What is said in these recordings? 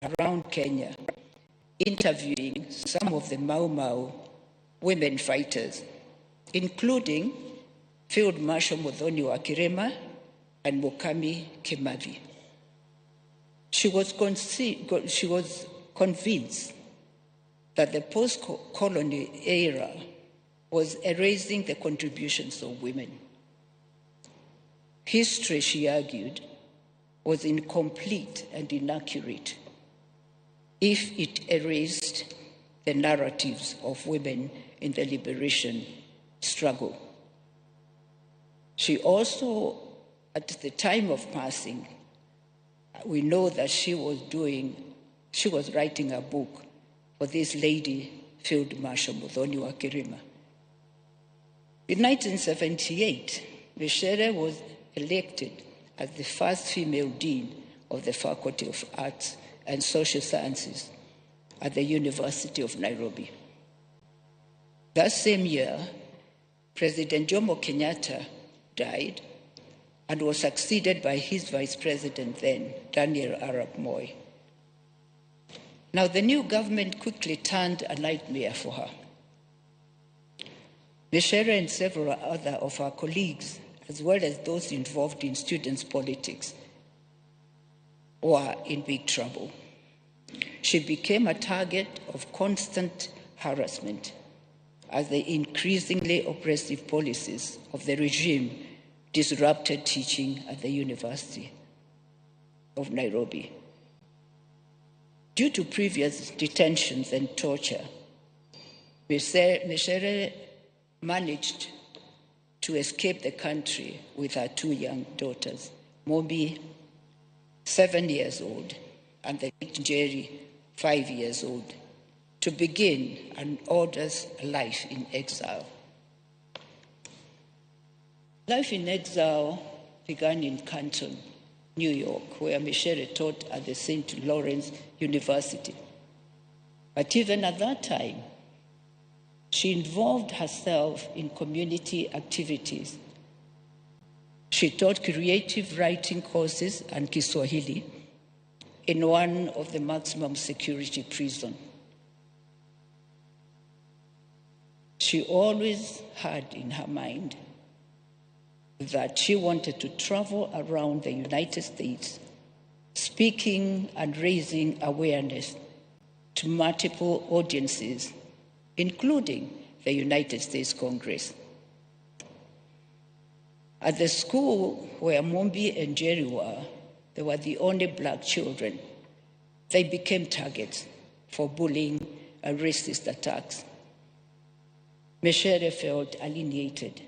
around Kenya, interviewing some of the Mau Mau women fighters, including Field Marshal Muthoni wa Kirema and Mukami Kimathi. She was convinced that the post-colonial era was erasing the contributions of women. History, she argued, was incomplete and inaccurate if it erased the narratives of women in the liberation struggle. She also, at the time of passing, we know that she was writing a book for this lady, Field Marshal Muthoni wa Kirema. In 1978, Micere was elected as the first female dean of the Faculty of Arts and Social Sciences at the University of Nairobi. That same year, President Jomo Kenyatta died and was succeeded by his vice president then, Daniel Arap Moi. Now, the new government quickly turned a nightmare for her. Micere and several other of her colleagues, as well as those involved in students' politics, were in big trouble. She became a target of constant harassment as the increasingly oppressive policies of the regime disrupted teaching at the University of Nairobi. Due to previous detentions and torture, Micere managed to escape the country with her two young daughters, Mobi, 7 years old, and the Jerry, 5 years old, to begin an order's life in exile. Life in exile began in Canton, New York, where Micere taught at the St. Lawrence University. But even at that time, she involved herself in community activities. She taught creative writing courses and Kiswahili in one of the maximum security prisons. She always had in her mind that she wanted to travel around the United States, speaking and raising awareness to multiple audiences, including the United States Congress. At the school where Mombi and Jerry were, they were the only black children. They became targets for bullying and racist attacks. Micere felt alienated,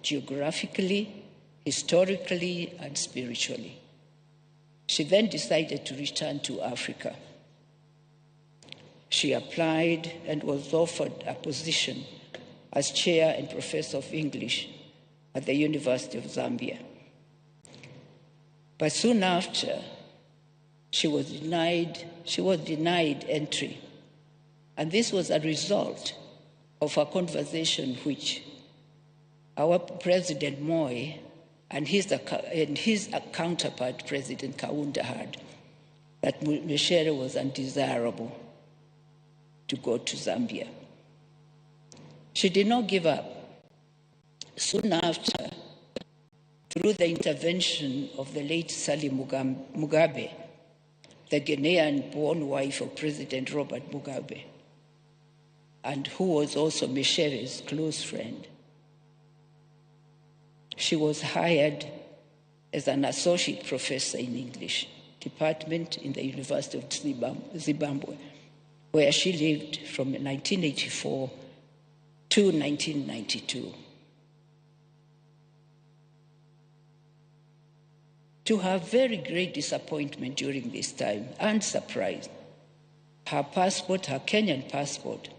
geographically, historically, and spiritually. She then decided to return to Africa. She applied and was offered a position as chair and professor of English at the University of Zambia. But soon after, she was denied entry. And this was a result of a conversation which our President Moi and his counterpart, President Kaunda, had, that Micere was undesirable to go to Zambia. She did not give up. Soon after, through the intervention of the late Sally Mugabe, the Ghanaian-born wife of President Robert Mugabe, and who was also Micere's close friend, she was hired as an associate professor in English department in the University of Zimbabwe, where she lived from 1984 to 1992. To her very great disappointment during this time and surprise, her passport, her Kenyan passport,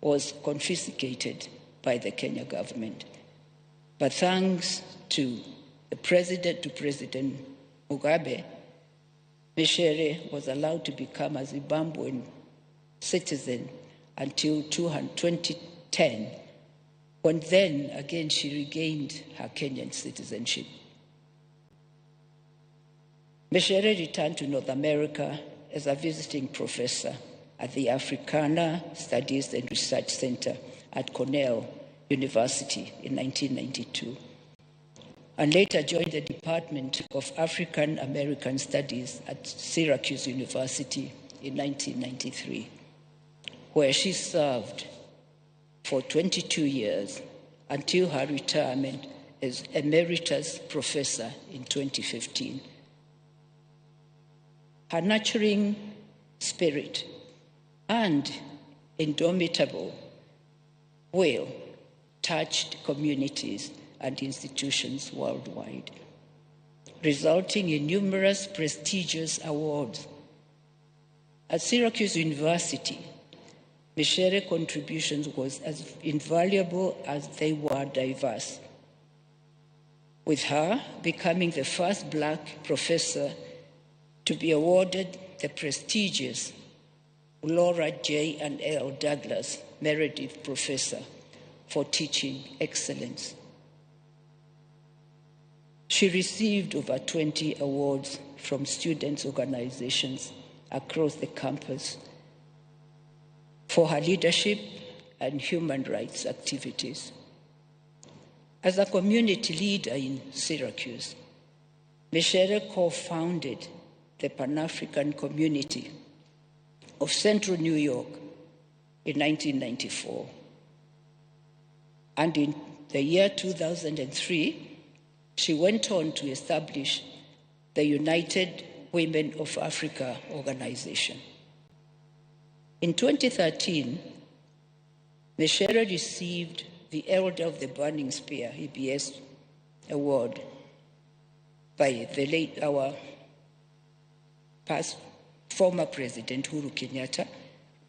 was confiscated by the Kenya government. But thanks to President Mugabe, Micere was allowed to become a Zimbabwean citizen until 2010, when then again she regained her Kenyan citizenship. Micere returned to North America as a visiting professor at the Africana Studies and Research Center at Cornell University in 1992, and later joined the Department of African American Studies at Syracuse University in 1993, where she served for 22 years until her retirement as Emeritus Professor in 2015. Her nurturing spirit and indomitable will touched communities and institutions worldwide, resulting in numerous prestigious awards. At Syracuse University, Micere's contributions was as invaluable as they were diverse, with her becoming the first Black professor to be awarded the prestigious Laura J. and L. Douglas Meredith Professor for Teaching Excellence. She received over 20 awards from students' organizations across the campus for her leadership and human rights activities. As a community leader in Syracuse, Micere co-founded the Pan-African Community of Central New York in 1994. And in the year 2003, she went on to establish the United Women of Africa organization. In 2013, Micere received the Elder of the Burning Spear, EBS award, by our former President Uhuru Kenyatta,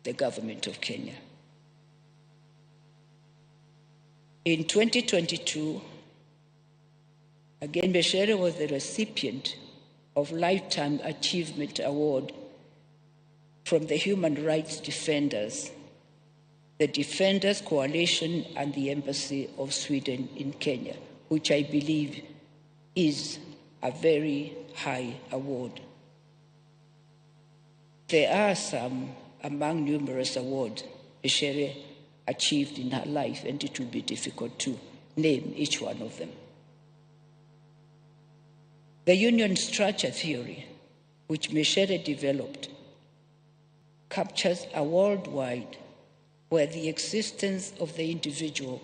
the government of Kenya. In 2022, again, Micere was the recipient of Lifetime Achievement Award from the Human Rights Defenders, the Defenders Coalition, and the Embassy of Sweden in Kenya, which I believe is a very high award. There are some among numerous awards Micere achieved in her life, and it will be difficult to name each one of them. The union structure theory, which Micere developed, captures a worldwide where the existence of the individual,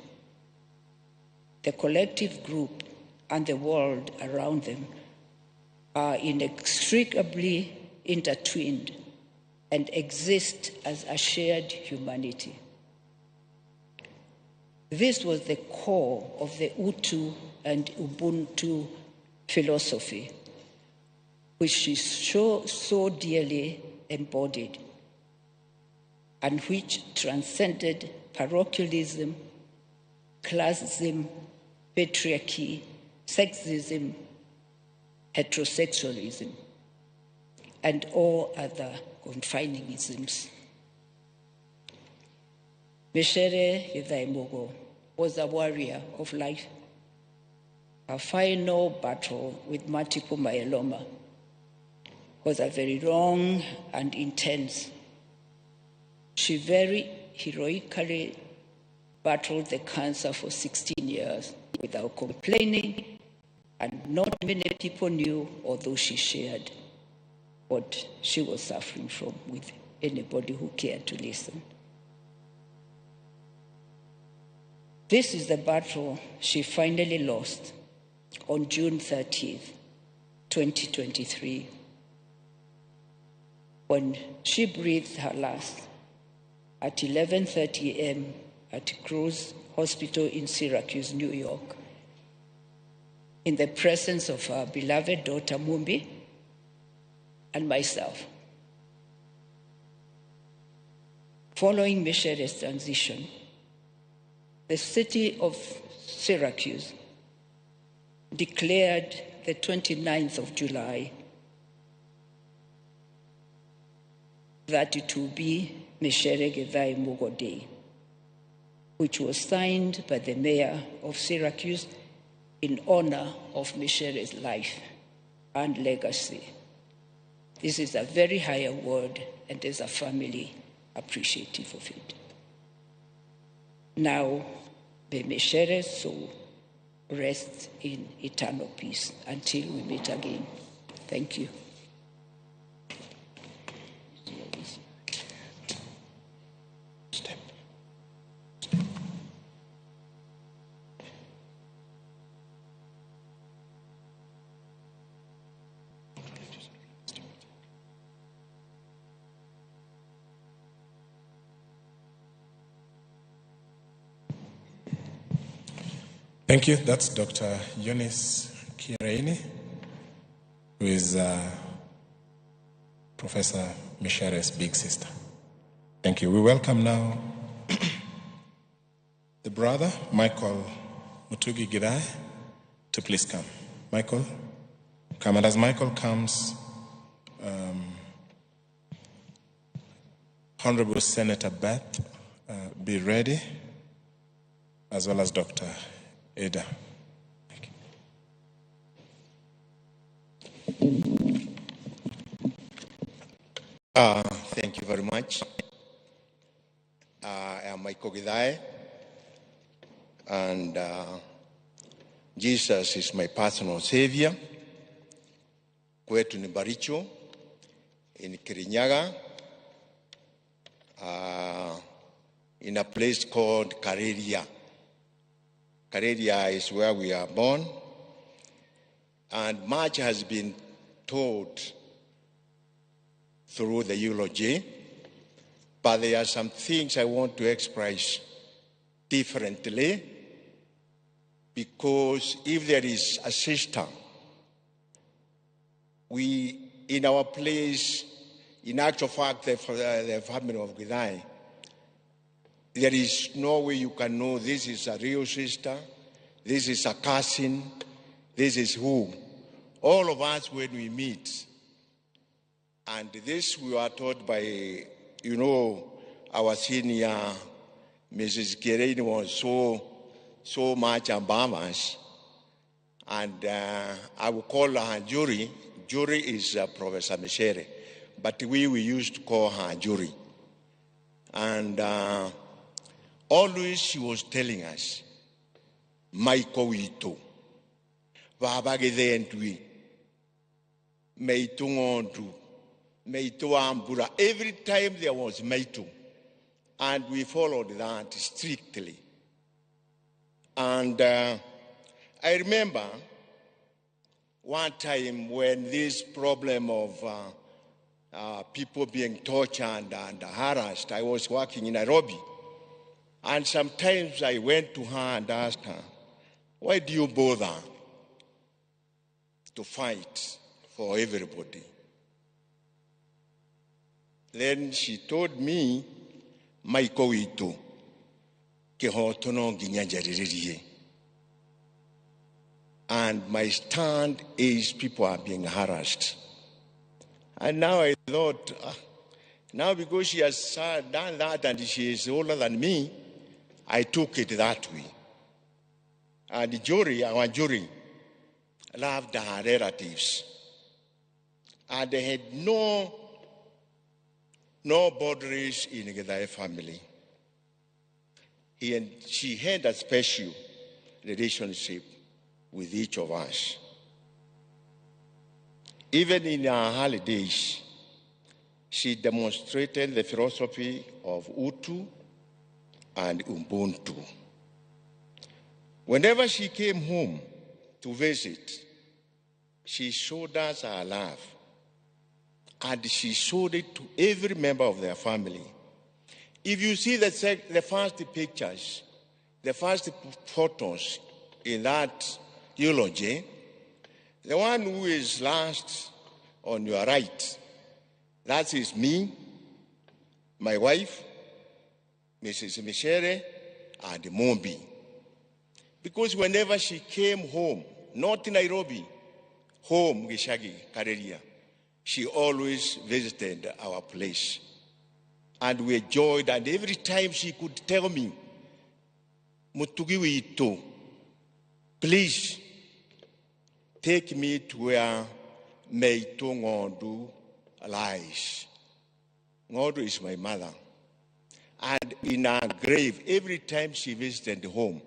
the collective group, and the world around them are inextricably intertwined and exist as a shared humanity. This was the core of the Utu and Ubuntu philosophy, which she so dearly embodied, and which transcended parochialism, classism, patriarchy, sexism, heterosexualism, and all other confining isms. Micere Mugo was a warrior of life. Her final battle with multiple myeloma was a very long and intense. She very heroically battled the cancer for 16 years without complaining, and not many people knew, although she shared what she was suffering from with anybody who cared to listen. This is the battle she finally lost on June 30th, 2023, when she breathed her last at 11:30 a.m. at Cruz Hospital in Syracuse, New York, in the presence of her beloved daughter Mumbi and myself. Following Micere's transition, the city of Syracuse declared the 29th of July that it will be Micere Mugo Day, which was signed by the mayor of Syracuse in honor of Micere's life and legacy. This is a very high award, and as a family, appreciative of it. Now, may Micere soul rest in eternal peace until we meet again. Thank you. Thank you. That's Dr. Eunice Kireini, who is Professor Micere's big sister. Thank you. We welcome now the brother, Michael Mutugi Gidai, to please come. Michael, come. And as Michael comes, Honorable Senator Beth, be ready, as well as Dr. Ada. Thank you. Thank you very much. I am Michael Gidai, and Jesus is my personal savior. Kwetu ni Baricho in Kirinyaga, in a place called Kareria. Kareria is where we are born, and much has been told through the eulogy, but there are some things I want to express differently, because if there is a sister, we, in our place, in actual fact, the family of Gidai, there is no way you can know this is a real sister, this is a cousin, this is who. All of us, when we meet, and this we are taught by, our senior, Mrs. Kireini was so much above us, and I will call her Jury. Jury is Professor Micere, but we used to call her Jury. And always she was telling us, Maiko Ito, Vabagedentui, Meitungontu, Meitu Ambura. Every time there was Meitu, and we followed that strictly. And I remember one time when this problem of people being tortured and harassed, I was working in Nairobi. And sometimes I went to her and asked her, why do you bother to fight for everybody? Then she told me, Maiko Ito, Kehotono Ginyajaririye. And my stand is people are being harassed. And now I thought, now because she has done that and she is older than me, I took it that way. And our jury, loved her relatives. And they had no boundaries in the family. She had a special relationship with each of us. Even in our holidays, she demonstrated the philosophy of Utu and Ubuntu. Whenever she came home to visit, she showed us her love, and she showed it to every member of their family. If you see the first pictures, the first photos in that eulogy, the one who is last on your right, that is me, my wife, Mrs. Micere, and Mombi. Because whenever she came home, not in Nairobi, home, Gishagi, Kareria, she always visited our place. And we enjoyed, and every time she could tell me, Mutugiwi Ito, please take me to where Meitongondu lies. Ngodo is my mother. And in her grave, every time she visited home,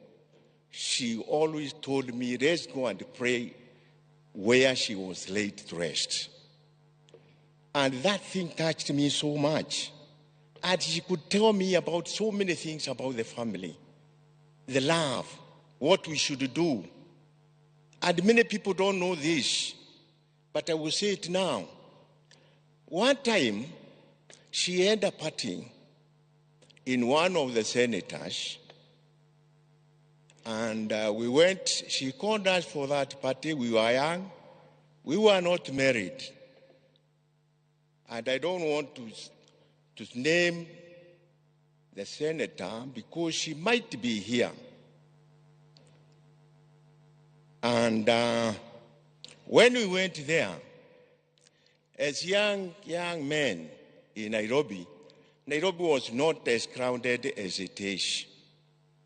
she always told me, let's go and pray where she was laid to rest. And that thing touched me so much. And she could tell me about so many things about the family, the love, what we should do. And many people don't know this, but I will say it now. One time, she had a party in one of the senators, and we went. She called us for that party. We were young. We were not married. And I don't want to name the senator because she might be here. And when we went there, as young men in Nairobi, Nairobi was not as crowded as it is.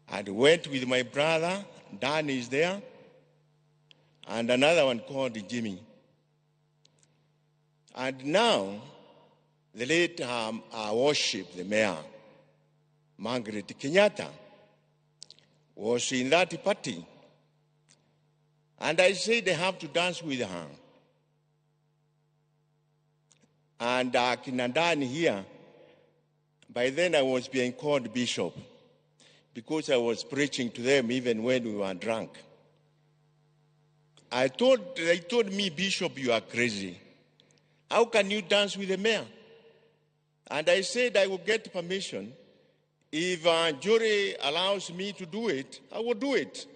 I went with my brother, Dan is there, and another one called Jimmy. And now, the late our worship, the mayor, Margaret Kenyatta, was in that party. And I said I have to dance with her. And Kinandani here, by then I was being called bishop because I was preaching to them even when we were drunk. They told me, Bishop, you are crazy. How can you dance with the mayor? And I said I will get permission. If jury allows me to do it, I will do it.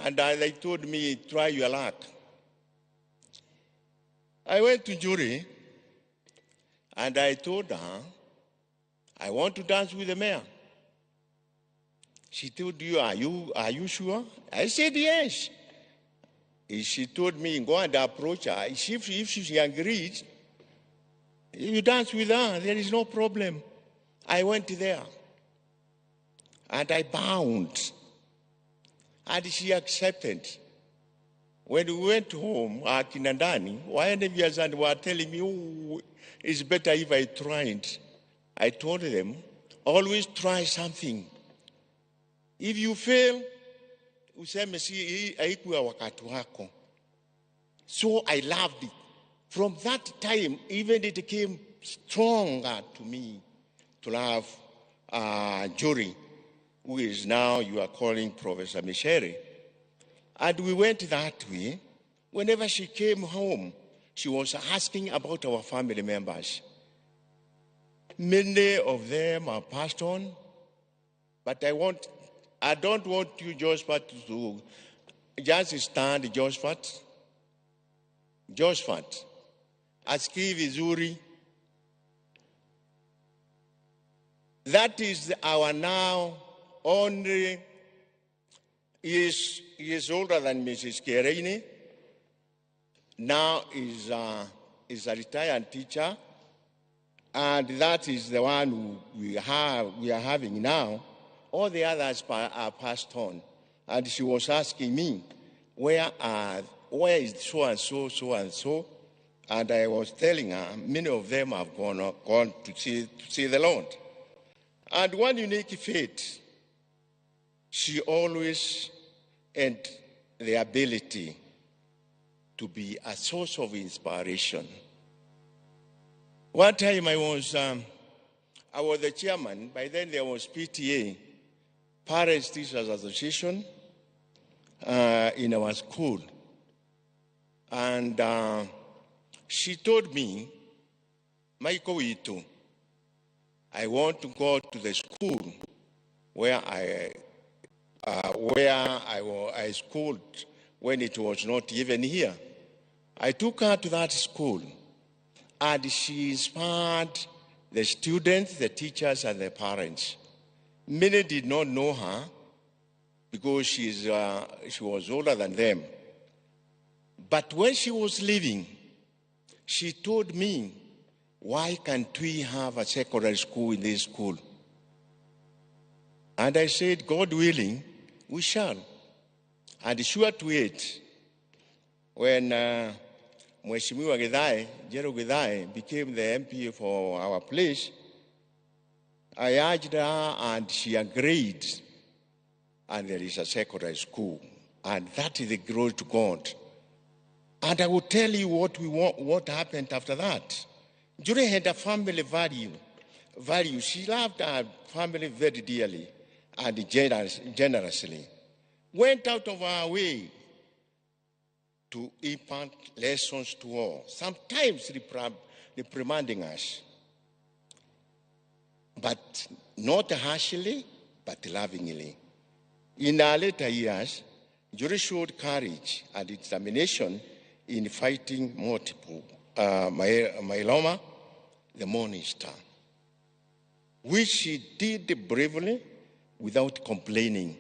And they told me, try your luck. I went to jury, and I told her, I want to dance with the mayor. She told you, are you sure? I said, yes. She told me, go and approach her. If she agrees, you dance with her, there is no problem. I went there, and I bowed, and she accepted. When we went home, Kinandani, one of years and were telling me, oh, it's better if I tried. I told them, always try something. If you fail, useme si haikuwa wakati wako. So I loved it. From that time, even it came stronger to me to love Jory, who is now you are calling Professor Micere. And we went that way. Whenever she came home, she was asking about our family members. Many of them are passed on, but I don't want you, Josephat, to just stand, Josephat. Aski vizuri. That is our now only, he is older than Mrs. Kereini. Now is a retired teacher. And that is the one we are having now. All the others are passed on. And she was asking me, where is so-and-so, so-and-so? And I was telling her, many of them have gone to see the Lord. And one unique fate, she always had the ability to be a source of inspiration. One time I was the chairman. By then there was PTA, Parents Teachers Association, in our school. And she told me, Michael Ito, I want to go to the school where I schooled when it was not even here. I took her to that school, and she inspired the students, the teachers, and the parents. Many did not know her because she was older than them. But when she was leaving, she told me, why can't we have a secondary school in this school? And I said, God willing, we shall. And sure to it, when Mheshimiwa Githae, Jero Githae, became the MP for our place, I urged her and she agreed. And there is a secondary school. And that is the glory to God. And I will tell you what happened after that. Julie had a family value. She loved her family very dearly and generously. Went out of her way to impart lessons to all, sometimes reprimanding us, but not harshly, but lovingly. In our later years, Julie showed courage and determination in fighting multiple myeloma, the Morning Star, which she did bravely without complaining.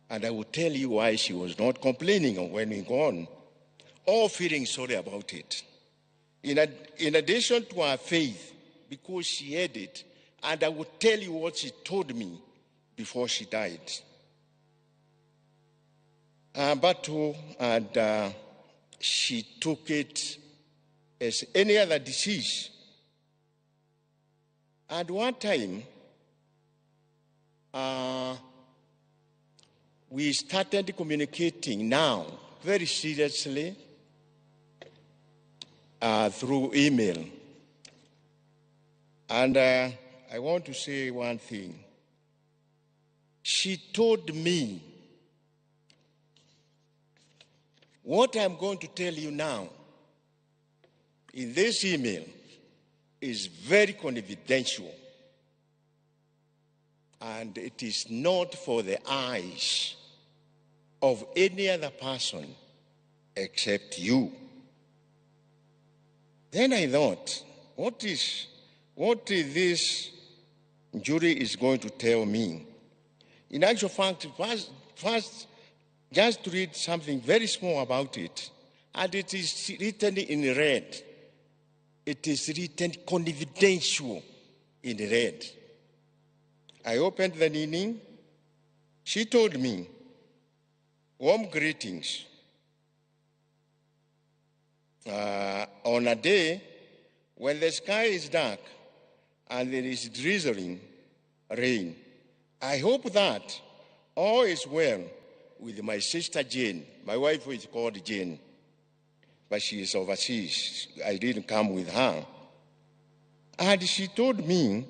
And I will tell you why she was not complaining when we go on, or feeling sorry about it. In addition to her faith, because she had it, and I will tell you what she told me before she died. And she took it as any other disease. And one time, we started communicating now very seriously through email. And I want to say one thing. She told me what I'm going to tell you now in this email is very confidential. And it is not for the eyes of any other person except you. Then I thought, what is this jury is going to tell me? In actual fact, first, just to read something very small about it, and it is written in red. It is written confidential in red. I opened the meaning. She told me, warm greetings. On a day when the sky is dark and there is drizzling rain, I hope that all is well with my sister Jane. My wife is called Jane, but she is overseas. I didn't come with her. And she told me,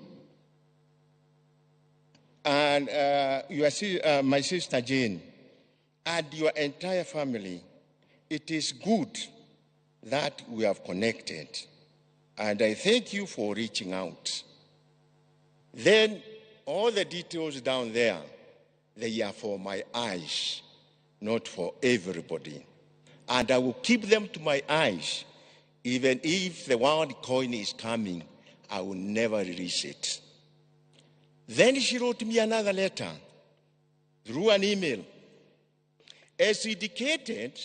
and my sister Jane, and your entire family, it is good that we have connected. And I thank you for reaching out. Then all the details down there, they are for my eyes, not for everybody. And I will keep them to my eyes. Even if the world coin is coming, I will never release it. Then she wrote me another letter through an email. As indicated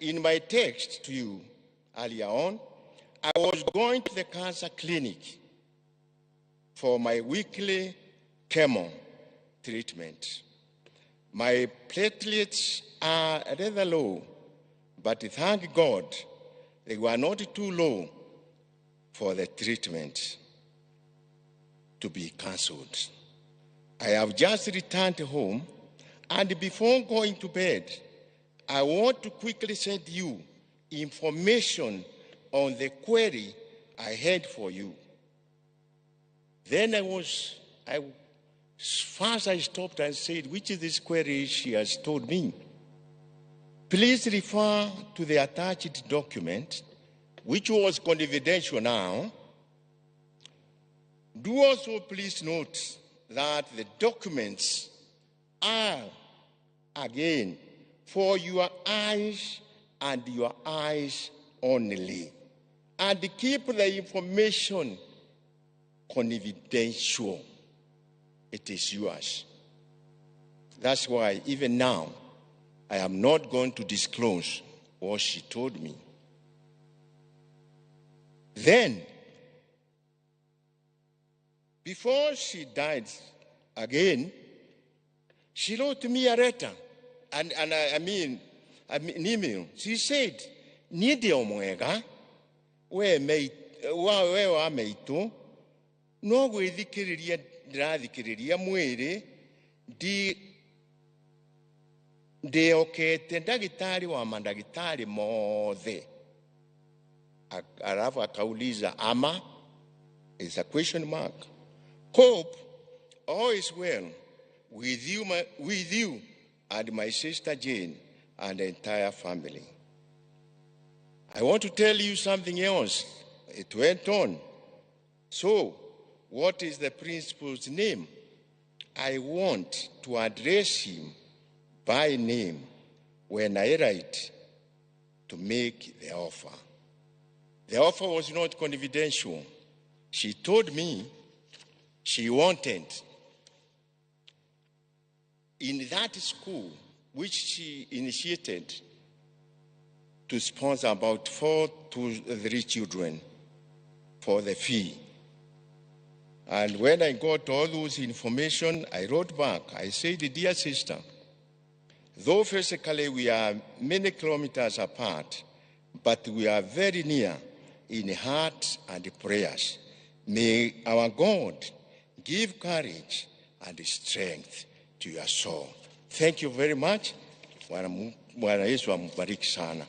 in my text to you earlier on, I was going to the cancer clinic for my weekly chemo treatment. My platelets are rather low, but thank God they were not too low for the treatment to be cancelled. I have just returned home, and before going to bed, I want to quickly send you information on the query I had for you. Then first I stopped and said, which is this query she has told me? Please refer to the attached document, which was confidential now. Do also please note that the documents are, again, for your eyes and your eyes only. And keep the information confidential. It is yours. That's why even now, I am not going to disclose what she told me. Then, before she died again, she wrote me a letter, an email. She said, Niĩ ndĩ o mwega, we wa maitũ, no gwĩthikĩrĩria ndĩrathikĩrĩria mwĩrĩ, ndĩokete ndagĩtarĩ wa mandagĩtarĩ mothe. Alafu akauliza ama, is a question mark. Hope all is well with you and my sister Jane and the entire family. I want to tell you something else. It went on. So, what is the principal's name? I want to address him by name when I write to make the offer. The offer was not confidential. She told me she wanted in that school, which she initiated, to sponsor about 4 to 3 children for the fee. And when I got all those information, I wrote back. I said, dear sister, though physically we are many kilometers apart, but we are very near in heart and prayers. May our God give courage and strength to your soul. Thank you very much. Bwana Yesu ambariki sana.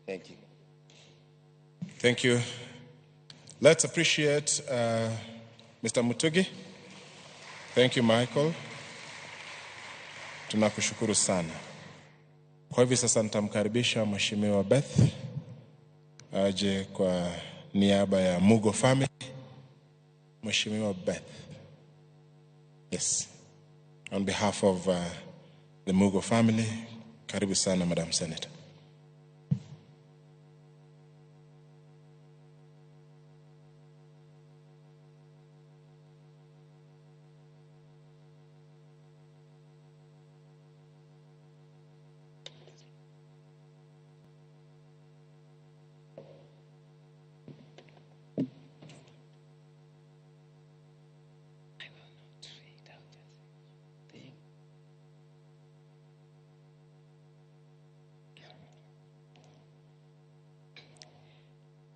Thank you. Thank you. Let's appreciate Mr. Mutugi. Thank you, Michael. Tunakushukuru sana. Kwa hivi sasa nitamkaribisha Mheshimiwa Beth aje kwa niaba ya Mugo family. Mheshimiwa Beth. Yes. On behalf of the Mugo family, karibu sana, Madam Senator.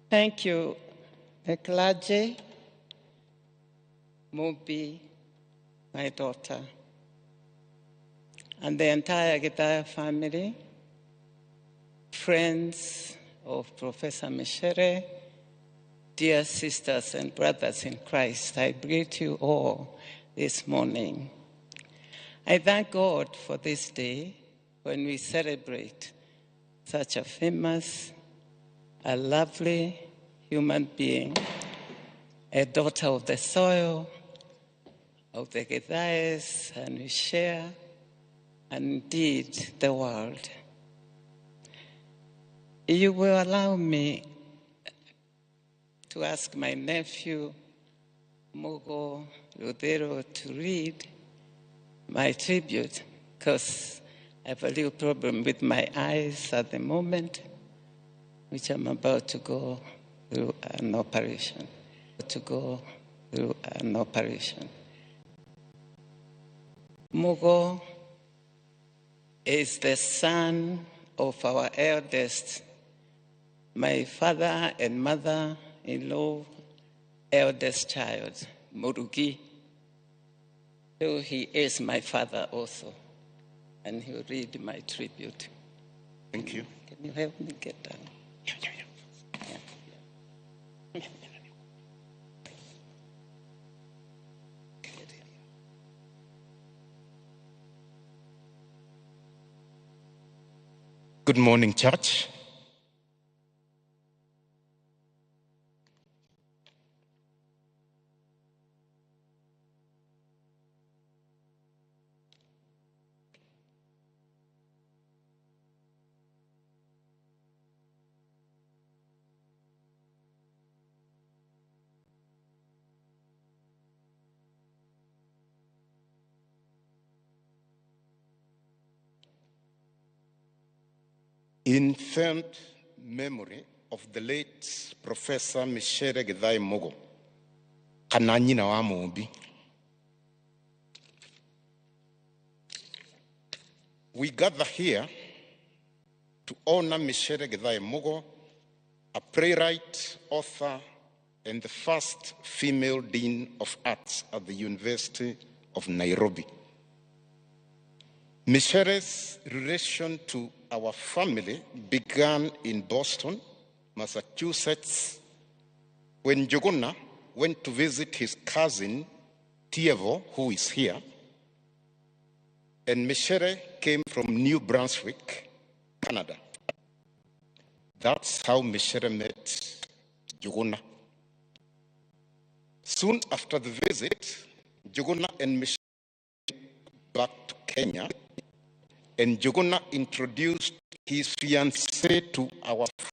Thank you, the clergy, Mobi, my daughter, and the entire Gitaya family, friends of Professor Micere, dear sisters and brothers in Christ, I greet you all this morning. I thank God for this day when we celebrate such a famous, a lovely human being, a daughter of the soil, of the Githais, and we share, and indeed, the world. You will allow me to ask my nephew, Mugo Ludero, to read my tribute, because I have a little problem with my eyes at the moment, which I'm about to go through an operation. Mugo is the son of our eldest, my father and mother-in-law, eldest child, Murugi. So he is my father also, and he'll read my tribute. Thank you. Can you help me get down? Yeah. Good morning, church. In firm memory of the late Professor Micere Githai Mugo, kananyina wa Mumbi, we gather here to honor Micere Githai Mugo a playwright, author, and the first female Dean of Arts at the University of Nairobi. Micere's relation to our family began in Boston, Massachusetts, when Njuguna went to visit his cousin, Tievo, who is here, and Micere came from New Brunswick, Canada. That's how Micere met Njuguna. Soon after the visit, Njuguna and Micere went back to Kenya, and Njuguna introduced his fiancée to our family.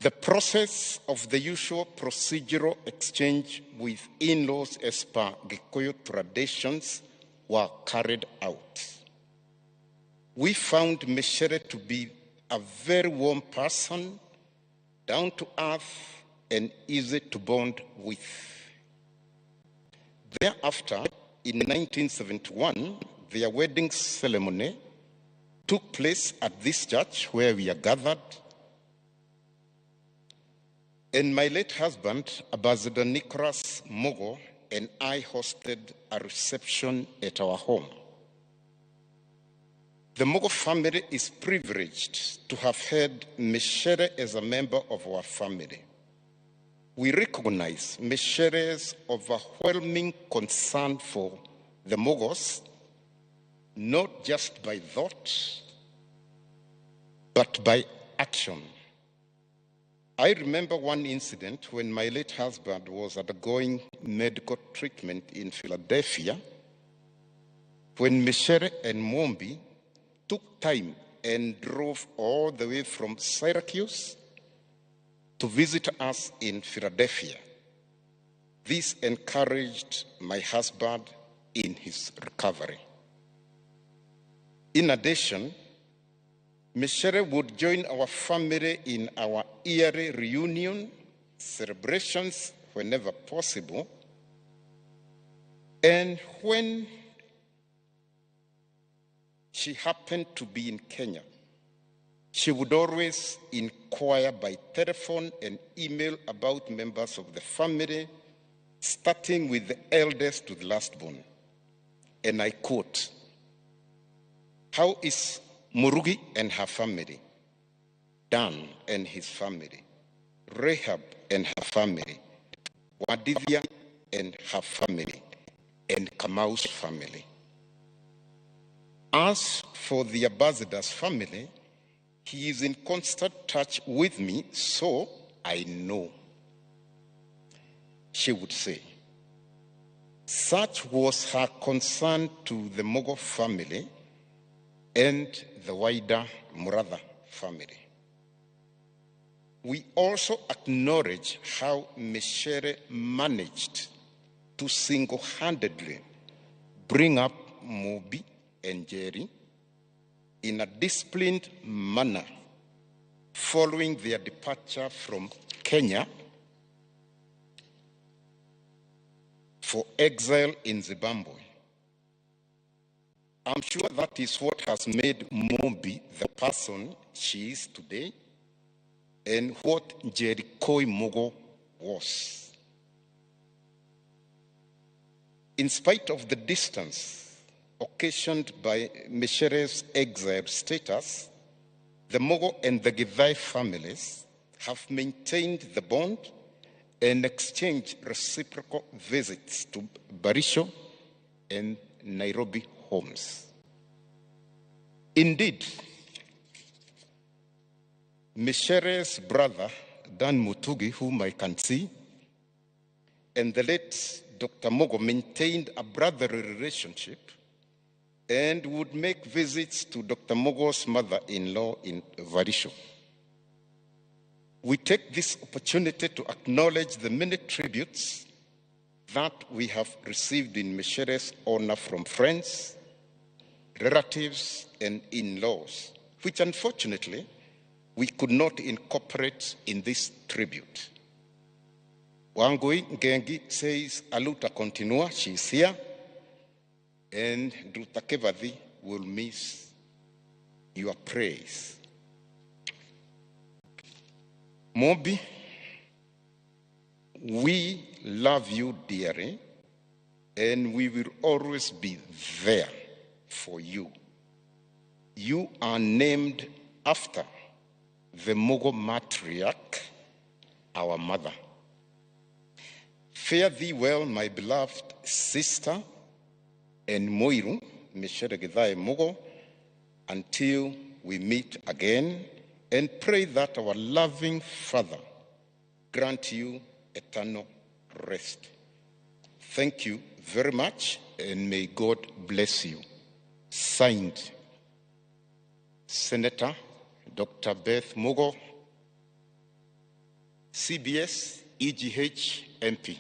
The process of the usual procedural exchange with in-laws as per Gikuyu traditions were carried out. We found Micere to be a very warm person, down to earth, and easy to bond with. Thereafter, in 1971, their wedding ceremony took place at this church where we are gathered. And my late husband, Ambassador Nicholas Mugo, and I hosted a reception at our home. The Mugo family is privileged to have had Micere as a member of our family. We recognize Micere's overwhelming concern for the Mugos, not just by thought, but by action. I remember one incident when my late husband was undergoing medical treatment in Philadelphia, when Micere and Mombi took time and drove all the way from Syracuse to visit us in Philadelphia. This encouraged my husband in his recovery. In addition, Micere would join our family in our yearly reunion celebrations whenever possible. And when she happened to be in Kenya, she would always inquire by telephone and email about members of the family, starting with the eldest to the lastborn. And I quote, "How is Murugi and her family, Dan and his family, Rahab and her family, Wadivia and her family, and Kamau's family?" As for the ambassador's family, he is in constant touch with me, so I know. She would say. Such was her concern to the Mugo family and the wider Muratha family. We also acknowledge how Micere managed to single-handedly bring up Mobi and Jerry in a disciplined manner following their departure from Kenya for exile in Zimbabwe. I'm sure that is what has made Mobi the person she is today and what Jerikoi Mugo was. In spite of the distance occasioned by Micere's exile status, the Mugo and the Githai families have maintained the bond and exchanged reciprocal visits to Barisho and Nairobi homes. Indeed, Micere's brother, Dan Mutugi, whom I can see, and the late Dr. Mugo maintained a brotherly relationship and would make visits to Dr. Mugo's mother-in-law in Varisho. We take this opportunity to acknowledge the many tributes that we have received in Micere's honor from friends, relatives, and in-laws, which unfortunately we could not incorporate in this tribute. Wangui Ngengi says, Aluta continua, she is here, and Drutakevadi will miss your praise. Mobi, we love you dearly, and we will always be there for you. You are named after the Mugo matriarch, our mother. Fare thee well, my beloved sister, and Moiru, Micere Mugo, until we meet again, and pray that our loving Father grant you eternal rest. Thank you very much, and may God bless you. Signed, Senator Dr. Beth Mugo, CBS EGH MP.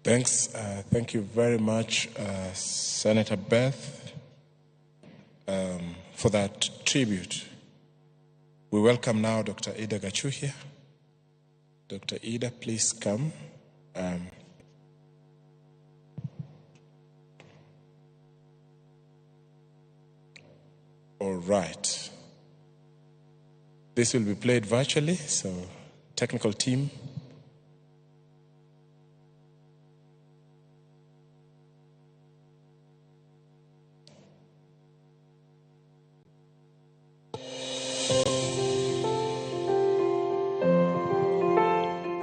Thanks. Thank you very much, Senator Beth, for that tribute. We welcome now Dr. Ida Gachuhia. Dr. Ida, please come. All right. This will be played virtually, so technical team.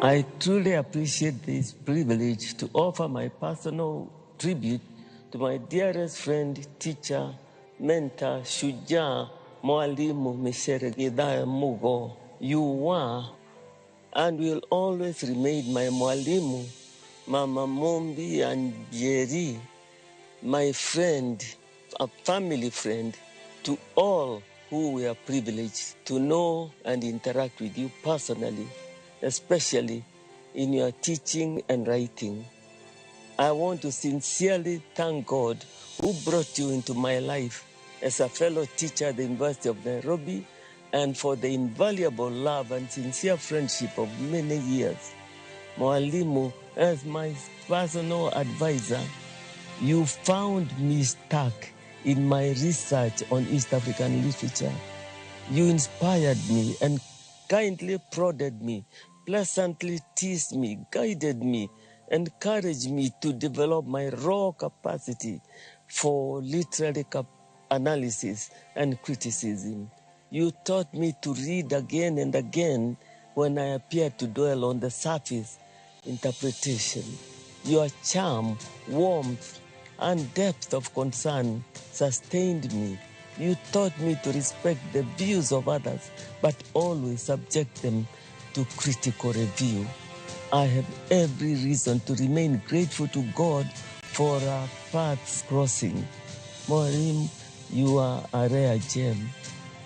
I truly appreciate this privilege to offer my personal tribute to my dearest friend, teacher, mentor, shujaa, mwalimu Micere Mugo. You were and will always remain my mwalimu, Mama Mombi and Jerry, my friend, a family friend, to all who were privileged to know and interact with you personally, especially in your teaching and writing. I want to sincerely thank God who brought you into my life as a fellow teacher at the University of Nairobi, and for the invaluable love and sincere friendship of many years. Mwalimu, as my personal advisor, you found me stuck in my research on East African literature. You inspired me and kindly prodded me, pleasantly teased me, guided me, encouraged me to develop my raw capacity for literary analysis and criticism. You taught me to read again and again when I appeared to dwell on the surface interpretation. Your charm, warmth, and depth of concern sustained me. You taught me to respect the views of others, but always subject them to critical review. I have every reason to remain grateful to God for our paths crossing. Maureen, you are a rare gem.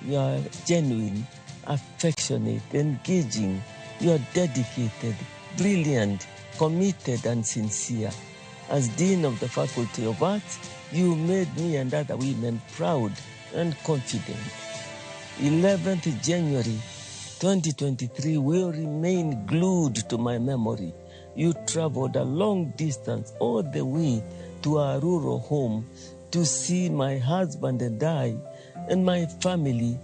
You are genuine, affectionate, engaging. You are dedicated, brilliant, committed, and sincere. As Dean of the Faculty of Arts, you made me and other women proud and confident. 11th January 2023 will remain glued to my memory. You traveled a long distance all the way to our rural home to see my husband and I and my family.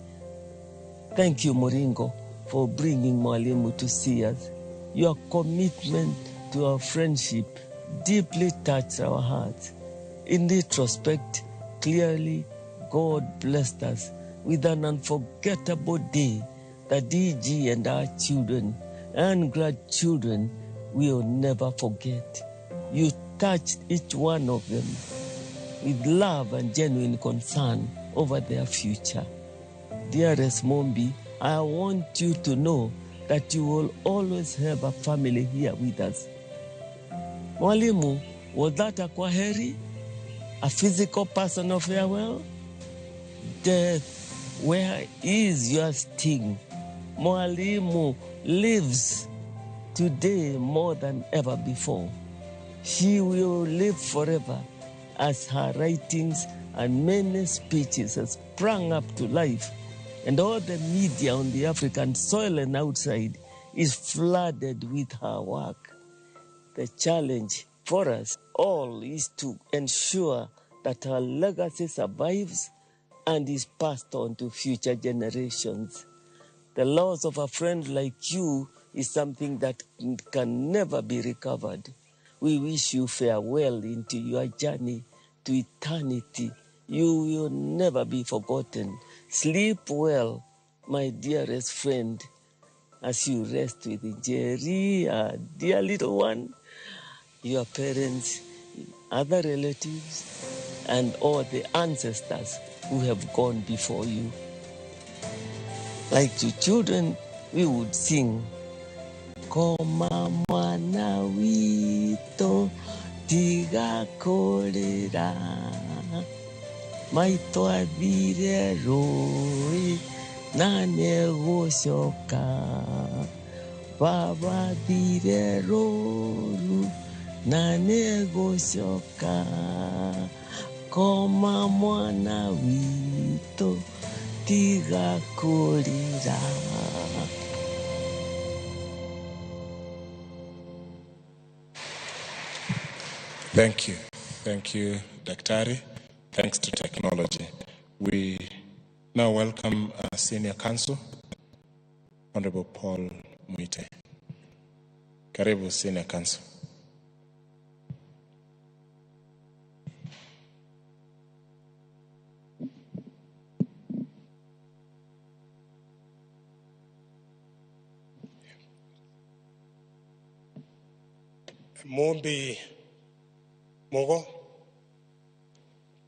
Thank you, Moringo, for bringing Mwalimu to see us. Your commitment to our friendship deeply touched our hearts. In retrospect, clearly, God blessed us with an unforgettable day that DG and our children and grandchildren will never forget. You touched each one of them with love and genuine concern over their future. Dearest Mombi, I want you to know that you will always have a family here with us. Mwalimu, was that a kwaheri? A physical personal farewell? Death, where is your sting? Mwalimu lives today more than ever before. She will live forever as her writings and many speeches have sprung up to life, and all the media on the African soil and outside is flooded with her work. The challenge for us all is to ensure that her legacy survives and is passed on to future generations. The loss of a friend like you is something that can never be recovered. We wish you farewell into your journey to eternity. You will never be forgotten. Sleep well, my dearest friend, as you rest with Jerry, our dear little one, your parents, other relatives, and all the ancestors who have gone before you. Like to children, we would sing, Koma mwana wito tiga kolera maito athire roi na negũcoka baba athire rũru na negũcoka koma mwana wito tiga kũrĩra. Thank you. Thank you, Daktari. Thanks to technology. We now welcome our Senior Counsel, Honorable Paul Muite. Karibu, Senior Counsel. Mombi Mugo,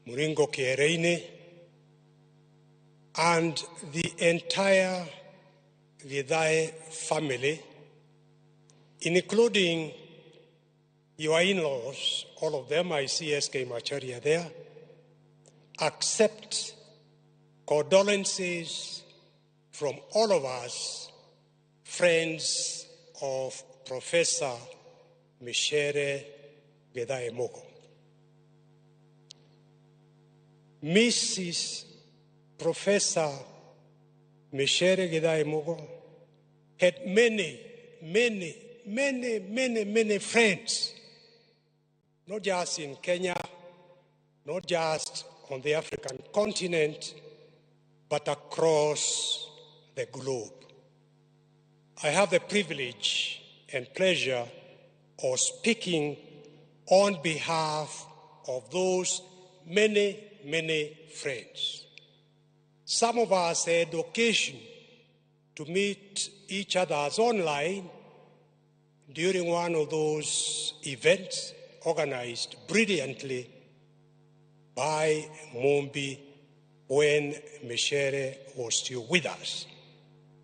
Muringo Kiereine, and the entire Vidai family, including your in-laws, all of them, I see SK Macharia there, accept condolences from all of us, friends of Professor Micere Vidai Mugo. Mrs. Professor Micere Vidai Mugo had many friends, not just in Kenya, not just on the African continent, but across the globe. I have the privilege and pleasure of speaking on behalf of those many friends. Some of us had occasion to meet each other online during one of those events organized brilliantly by Mombi when Micere was still with us.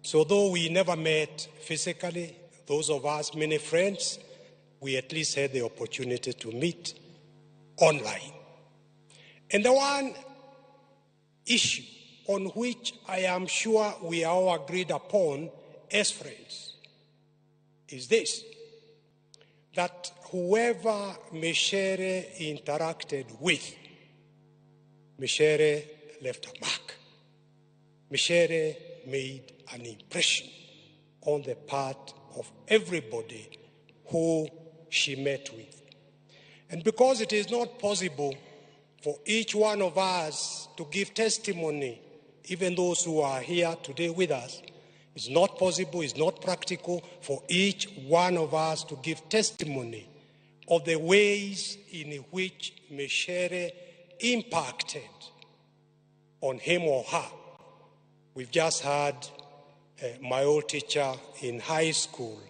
So though we never met physically, those of us, many friends, we at least had the opportunity to meet online. And the one issue on which I am sure we are all agreed upon as friends is this, that whoever Micere interacted with, Micere left a mark. Micere made an impression on the part of everybody who she met with. And because it is not possible for each one of us to give testimony, even those who are here today with us, it's not possible, it's not practical for each one of us to give testimony of the ways in which Micere impacted on him or her. We've just had my old teacher in high school,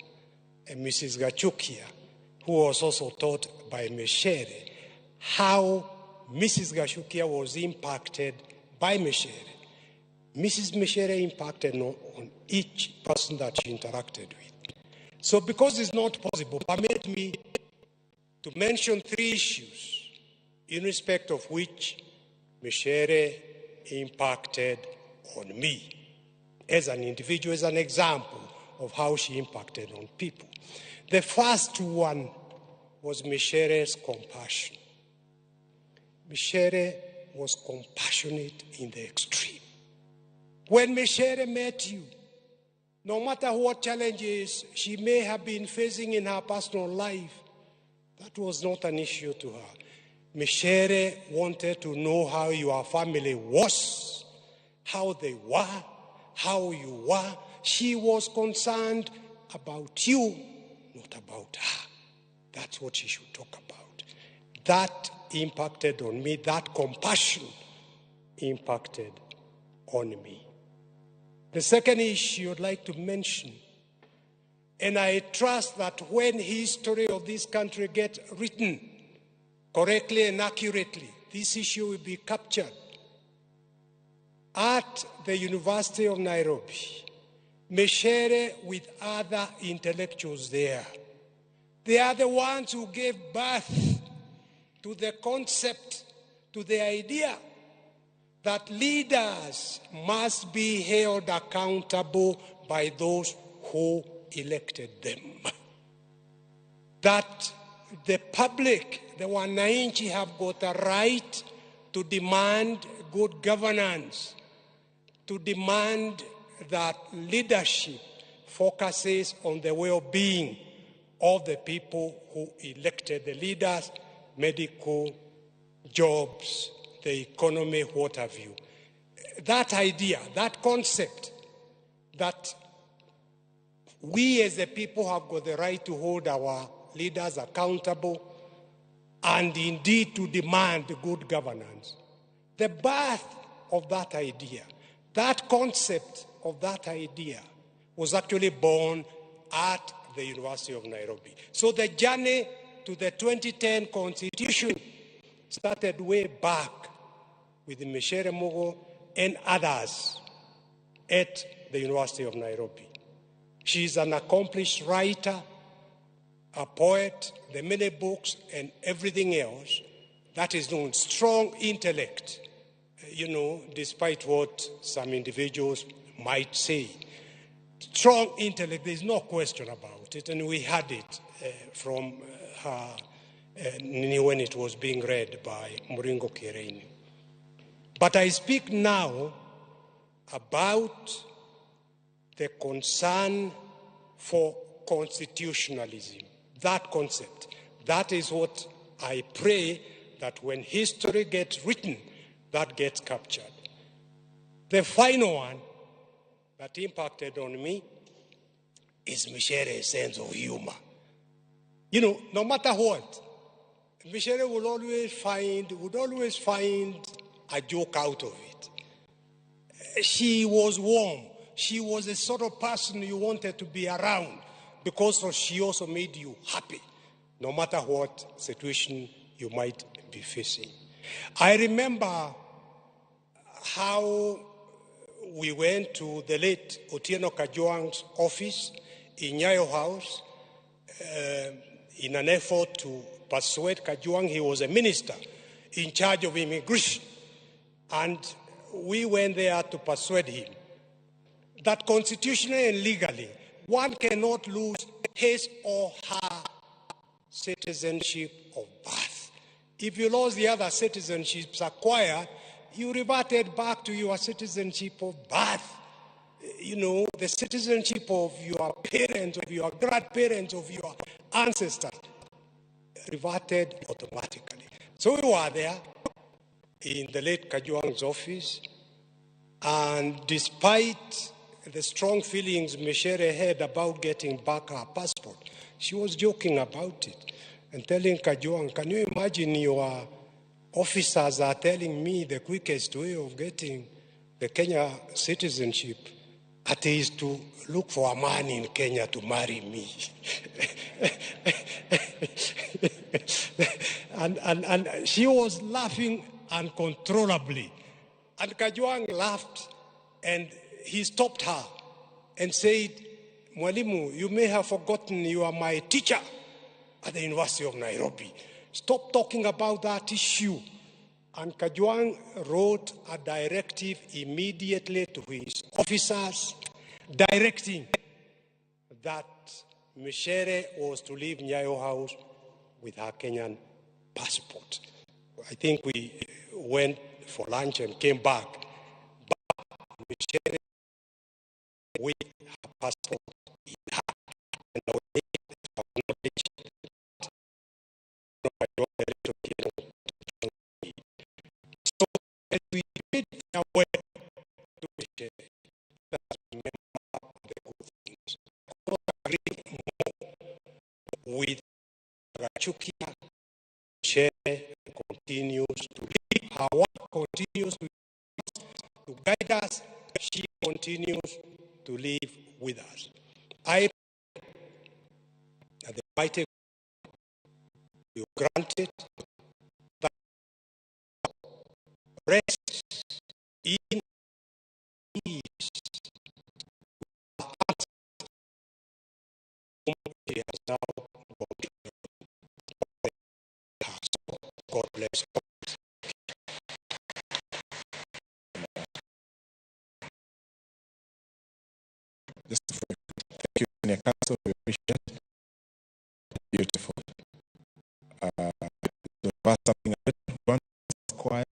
Mrs. Gachukia, who was also taught by Micere, how Mrs. Gachukia was impacted by Micere. Mrs. Micere impacted on each person that she interacted with. So because it's not possible, permit me to mention 3 issues in respect of which Micere impacted on me as an individual, as an example of how she impacted on people. The first one was Micere's compassion. Micere was compassionate in the extreme. When Micere met you, no matter what challenges she may have been facing in her personal life, that was not an issue to her. Micere wanted to know how your family was, how they were, how you were. She was concerned about you, not about her. That's what she should talk about. That impacted on me. That compassion impacted on me. The second issue I'd like to mention, and I trust that when history of this country gets written correctly and accurately, this issue will be captured. At the University of Nairobi, Micere with other intellectuals there, they are the ones who gave birth to the concept, to the idea that leaders must be held accountable by those who elected them. That the public, the wananchi, have got a right to demand good governance, to demand that leadership focuses on the well-being of the people who elected the leaders, medical, jobs, the economy, what have you. That idea, that concept, that we as the people have got the right to hold our leaders accountable and indeed to demand good governance. The birth of that idea, that concept of that idea was actually born at the University of Nairobi. So the journey to the 2010 Constitution started way back with Micere Mugo and others at the University of Nairobi. She's an accomplished writer, a poet, the many books and everything else that is known. Strong intellect, despite what some individuals might say. Strong intellect, there's no question about it, and we had it from her when it was being read by Muringo Kireini. But I speak now about the concern for constitutionalism, that concept. That is what I pray that when history gets written, that gets captured. The final one that impacted on me is Micere's sense of humor. No matter what, Micere would always find a joke out of it. She was warm. She was the sort of person you wanted to be around because she also made you happy, no matter what situation you might be facing. I remember how we went to the late Otieno Kajwang's office in Nyayo House in an effort to persuade Kajwang. He was a minister in charge of immigration. And we went there to persuade him that constitutionally and legally, one cannot lose his or her citizenship of birth. If you lost the other citizenships acquired, you reverted back to your citizenship of birth. The citizenship of your parents, of your grandparents, of your ancestors, reverted automatically. So we were there in the late Kajwang's office, and despite the strong feelings Micere had about getting back her passport, she was joking about it and telling Kajwang, can you imagine your officers are telling me the quickest way of getting the Kenya citizenship is to look for a man in Kenya to marry me. and she was laughing uncontrollably. And Kajwang laughed and he stopped her and said, Mwalimu, you may have forgotten you are my teacher at the University of Nairobi. Stop talking about that issue. And Kajwang wrote a directive immediately to his officers, directing that Micere was to leave Nyayo House with her Kenyan passport. I think we went for lunch and came back. But Micere with her passport in her. And I was made me aware to Micere that I remember the good things. I was agreeing more with Rachukia. Micere continues to lead. Her work continues to guide us. She continues to live with us. I pray that the mighty will grant it that rest in peace. He has now God bless. Just thank you, Senior Council. We appreciate it. Beautiful. Something a bit one choir.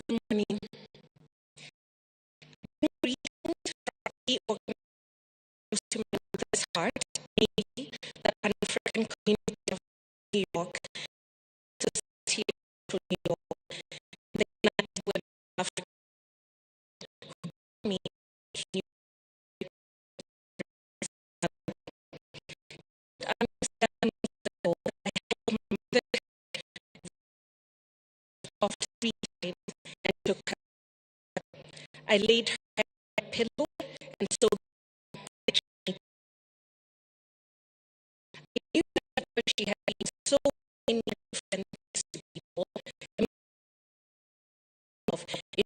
Good morning. Greetings from the organization to my mother's heart, namely the Pan-African community of New York, Society of New York, the United Women of Africa, me, understand the goal I held my mother of 3 times and took her. I laid her head on a pillow and so I knew that she had been so many different things to people in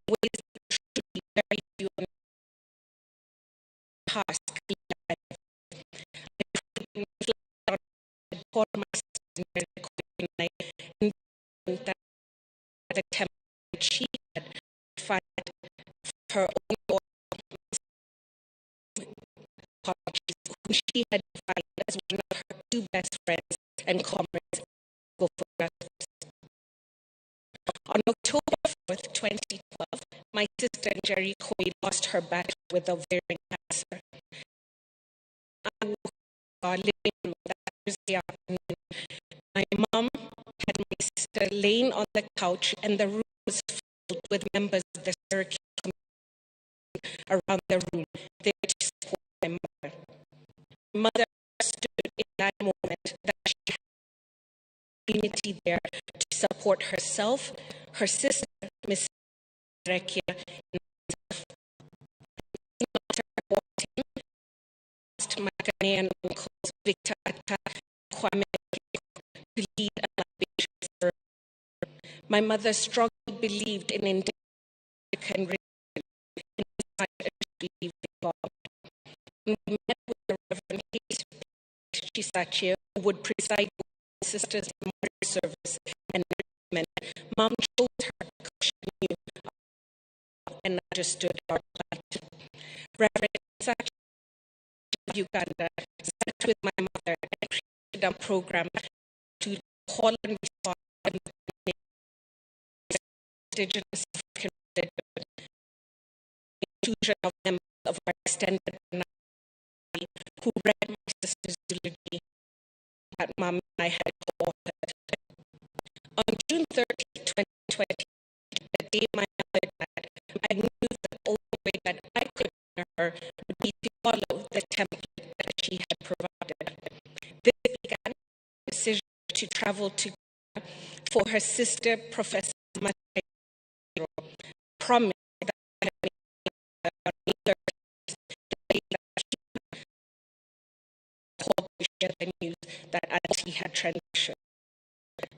ways that should be very few on the task. For my sister, and that the temple she had find her own apologies, whom she had defined as one of her 2 best friends and comrades. Go for justice. On October 4th, 2012, my sister Jerry Coy lost her battle with ovarian cancer. I was living on that Thursday afternoon. My mom had my sister laying on the couch, and the room was filled with members of the Syracuse community around the room, there to support my mother. My mother stood in that moment that she had community there to support herself, her sister, Micere, and myself. My Ghanaian uncles, Victor Atta, Kwame, to lead a libation service. My mother strongly believed in African religion and decided to believe in God. When we met with the Reverend Chisache, who would preside over my sister's memorial service and management, Mom told her because she knew and understood our plight. Reverend Chisache of Uganda sat with my mother and created a program to call and respond to indigenous African religion, inclusion of members of our extended family who read my sister's eulogy that Mom and I had co-authored. On June 30, 2020, the day my mother died, I knew the only way that I could honor her would be to follow the template that she had provided. This began a decision to travel to Ghana for her sister, Professor Micere, promised that I had been on May 30th, the day that she called to share the news that Auntie had transitioned.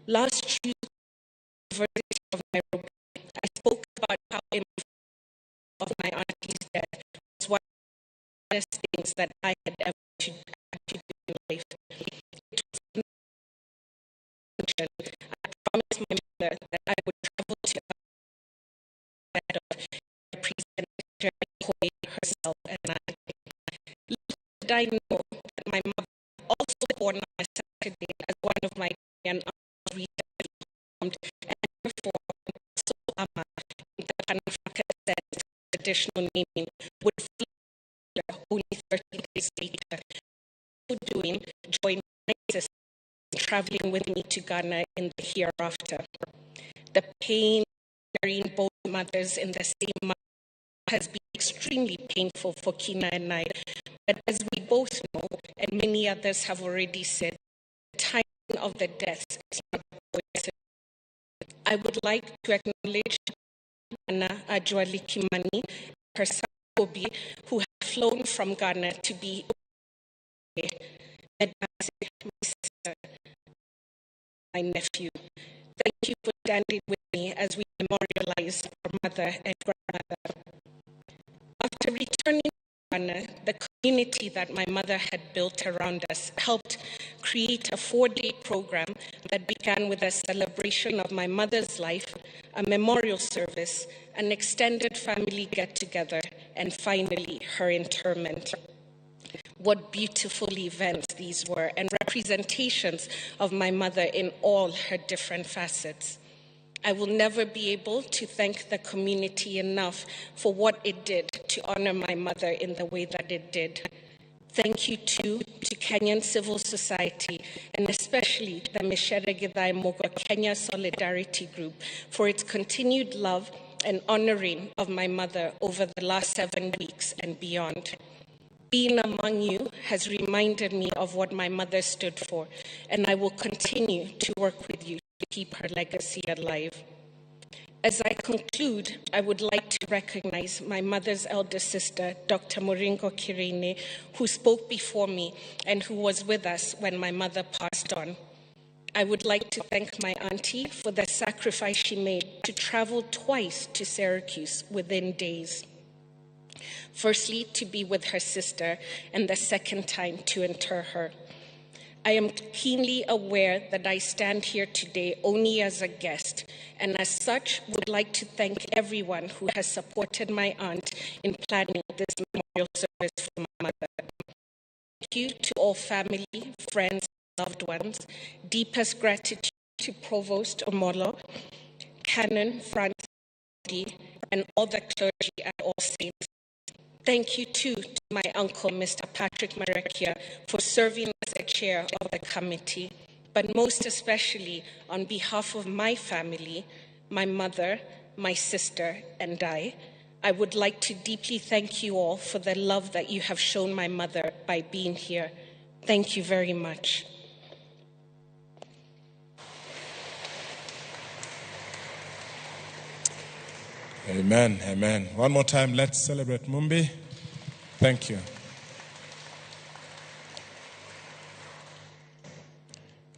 Last Tuesday, at the University of Nairobi, I spoke about how of my auntie's death was one of the best things that I had ever to do in life. It was I promised my mother that I would travel to represent Jerry Coy herself and I. Little did I know that my mother, also born on a Saturday as one of my Ghanaian aunts recently formed, and therefore also Ama, in the Pan-African sense, traditional naming, would follow only 30 days later. So doing, joined my sister in traveling with me to Ghana in the hereafter. The pain of burying both mothers in the same month has been extremely painful for Kina and I. But as we both know, and many others have already said, the timing of the deaths is not coincidence. I would like to acknowledge Anna Ajwali Kimani, her son Kobi, who have flown from Ghana to be my sister, my nephew. Thank you for standing with me as we memorialize our mother and grandmother. After returning to Ghana, the community that my mother had built around us helped create a 4-day program that began with a celebration of my mother's life, a memorial service, an extended family get-together, and finally, her interment. What beautiful events these were, and representations of my mother in all her different facets. I will never be able to thank the community enough for what it did to honor my mother in the way that it did. Thank you too to Kenyan civil society, and especially the Micere Mugo Kenya Solidarity Group for its continued love and honoring of my mother over the last 7 weeks and beyond. Being among you has reminded me of what my mother stood for, and I will continue to work with you to keep her legacy alive. As I conclude, I would like to recognize my mother's elder sister, Dr. Moringo Kirene, who spoke before me and who was with us when my mother passed on. I would like to thank my auntie for the sacrifice she made to travel twice to Syracuse within days. Firstly, to be with her sister, and the second time to inter her. I am keenly aware that I stand here today only as a guest, and as such would like to thank everyone who has supported my aunt in planning this memorial service for my mother. Thank you to all family, friends, loved ones. Deepest gratitude to Provost Omolo, Canon Francis, and all the clergy at All Saints. Thank you too to my uncle, Mr. Patrick Marekia, for serving as the chair of the committee, but most especially on behalf of my family, my mother, my sister, and I would like to deeply thank you all for the love that you have shown my mother by being here. Thank you very much. Amen, amen. One more time, let's celebrate Mumbi. Thank you.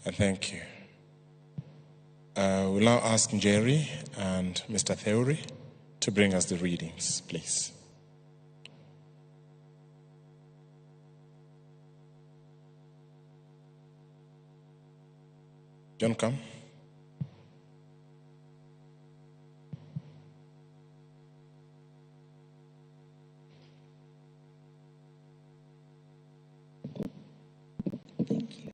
And thank you. We'll now ask Jerry and Mr. Theory to bring us the readings, please. John, come. Thank you.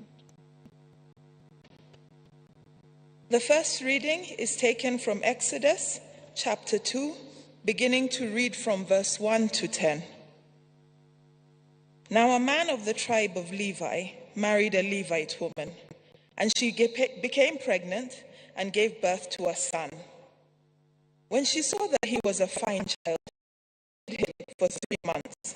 The first reading is taken from Exodus chapter 2, beginning to read from verse 1 to 10. Now a man of the tribe of Levi married a Levite woman, and she became pregnant and gave birth to a son. When she saw that he was a fine child, she hid him for 3 months.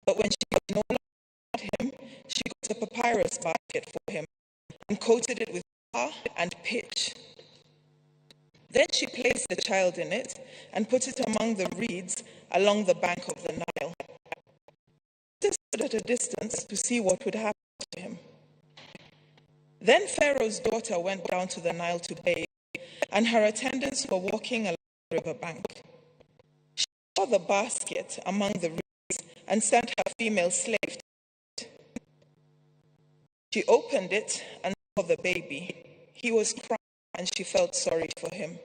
But when she was no longer him, she got a papyrus basket for him and coated it with tar and pitch. Then she placed the child in it and put it among the reeds along the bank of the Nile. She stood at a distance to see what would happen to him. Then Pharaoh's daughter went down to the Nile to bathe, and her attendants were walking along the riverbank. She saw the basket among the reeds and sent her female slave to it. She opened it and saw the baby. He was crying, and she felt sorry for him.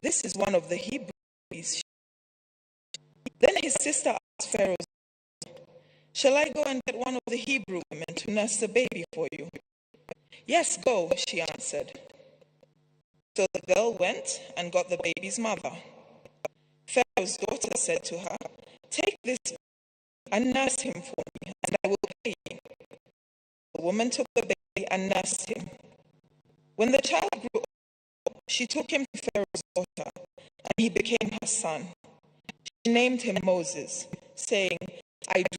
This is one of the Hebrew babies. Then his sister asked Pharaoh, shall I go and get one of the Hebrew women to nurse the baby for you? Yes, go, she answered. So the girl went and got the baby's mother. Pharaoh's daughter said to her, take this and nurse him for me, and I will pay you. The woman took the baby and nursed him. When the child grew up, she took him to Pharaoh's daughter, and he became her son. She named him Moses, saying, I drew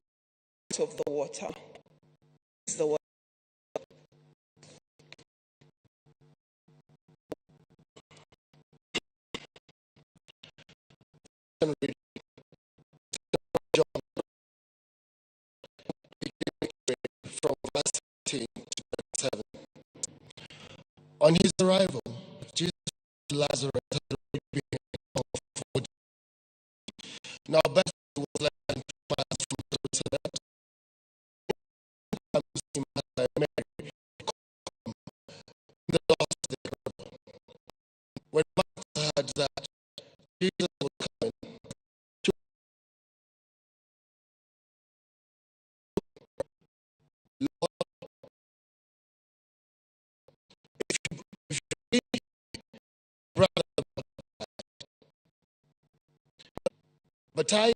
out of the water. This is the word. From verse 13 to 7. On his arrival, Jesus and Lazarus had already been of 4 days. Now Bethany was less than 2 miles from Jerusalem. Martha and Mary come in the last day. When Martha heard that Jesus was coming, she Lord, if you brother. But I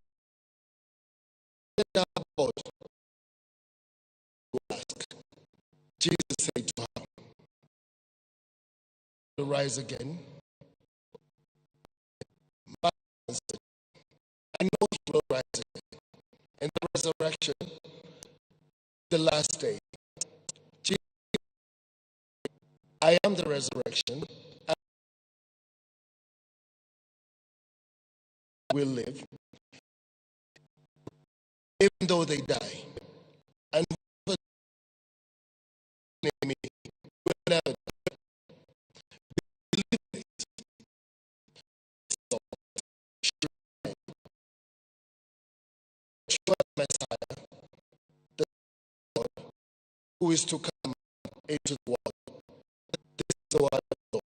about to ask. Jesus said to her, to rise again. But answered, I know he will rise again. In the resurrection, the last day. Jesus, I am the resurrection. I will live, even though they die. And whoever name me will never die. Believe it. So, Yeshua the Messiah, the Lord, who is to come into the world. This is the word of the Lord.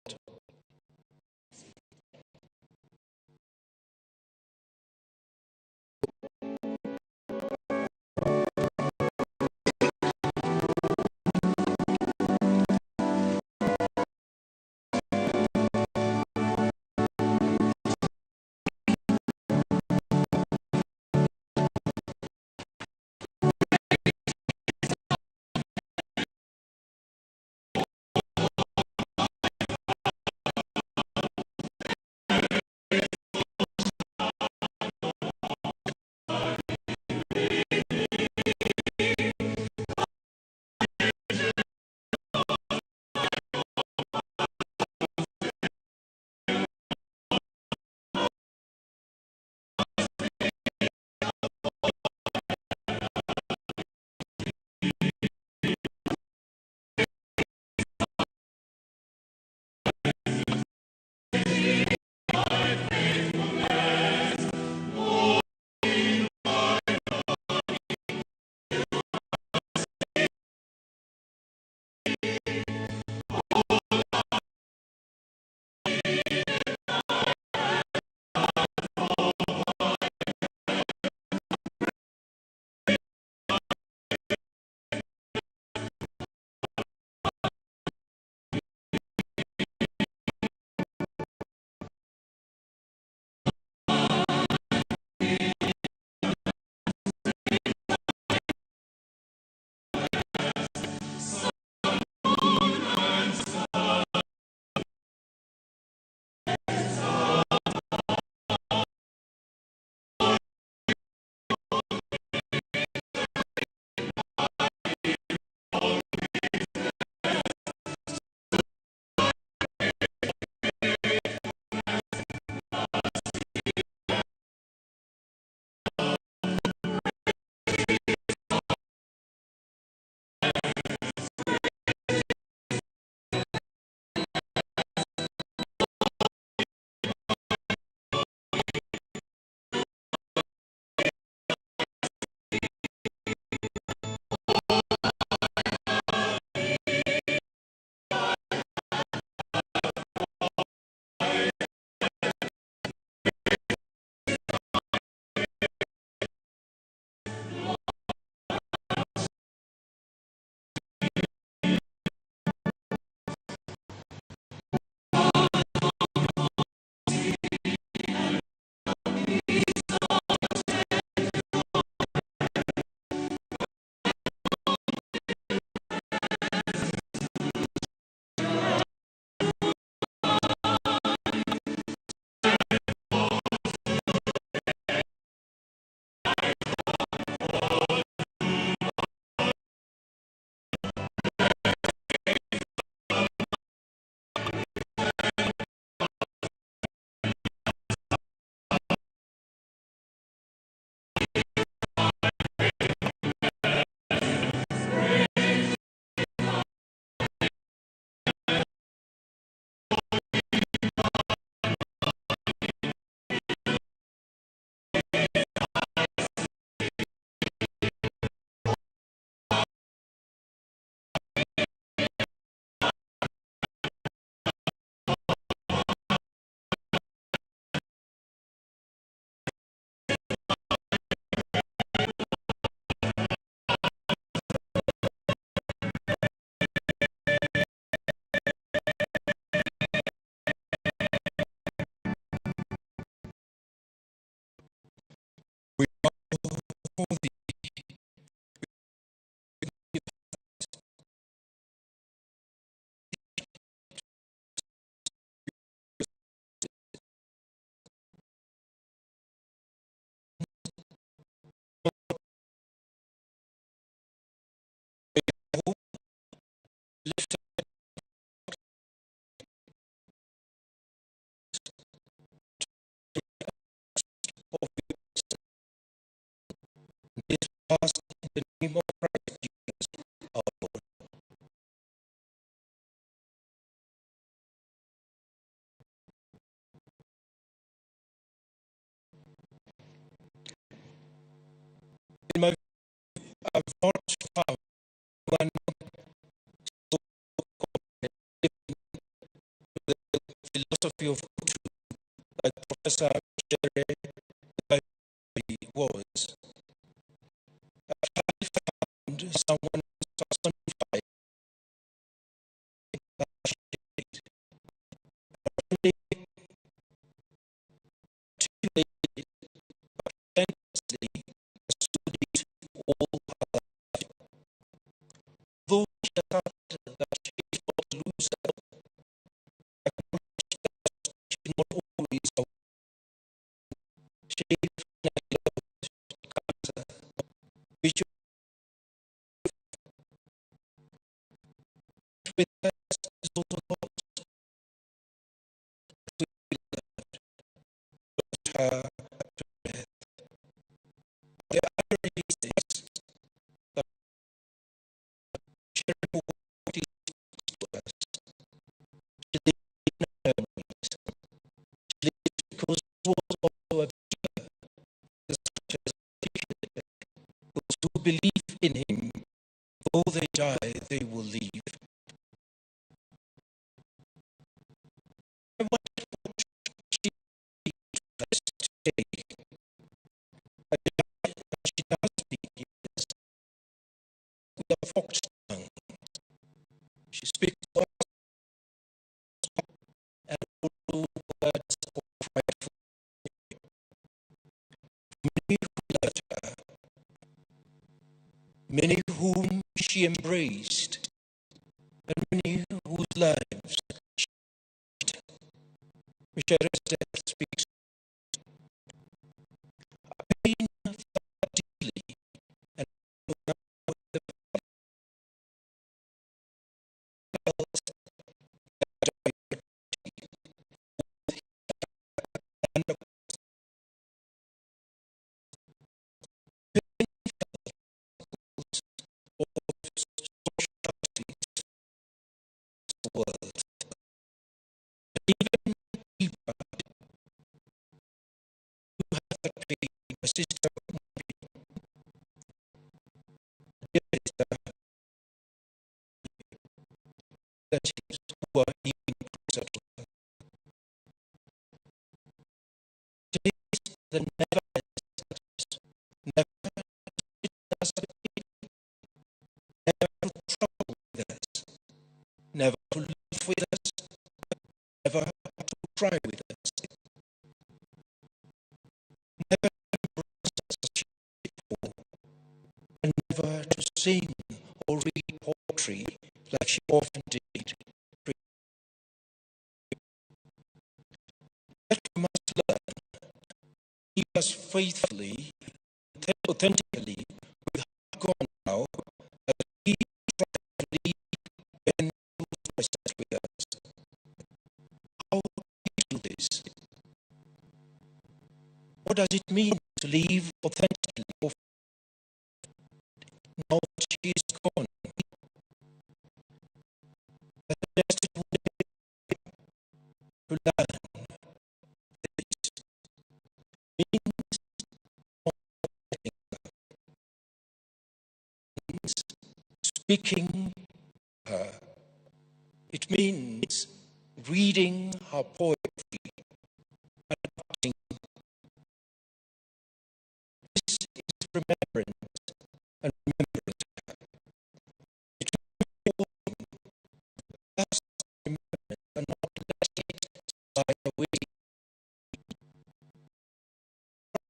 Ask in the name of Christ Jesus, our Lord. In my view, I've not found one so the philosophy of truth like Professor Micere was. I found someone personified though she thought that she was a loser, she not always a she which with us is also lost her to death. The irony is this, that she removed what is to us. She lived in her memories. She lived because it was also a teacher, the scriptures articulate. Those who believe in him, though they die, they will live. I wonder what she does today. She does speak, yes, with a forked tongue. She speaks to us and all words of prideful. Many who loved her, many whom she embraced, and many whose lives she lived. Micere's death speaks. Pain felt deeply, and now the felt and the world. Even deeper, you have that pain, my sister, dear sister, that is who are even closer to her. It is the never does never to trouble with us, never to live with us, never to cry with us, never to embrace us as she did before, and never to sing or read poetry like she often did. That we must learn, keep us faithfully, authentically, with heart gone now, as we try to lead when those present with us. How do we do this? What does it mean to live authentically now that she is gone? I suggested to learn this means speaking her. It means reading her poetry and adapting. This is remembrance and remembrance her. It will us remembrance and not let it slide away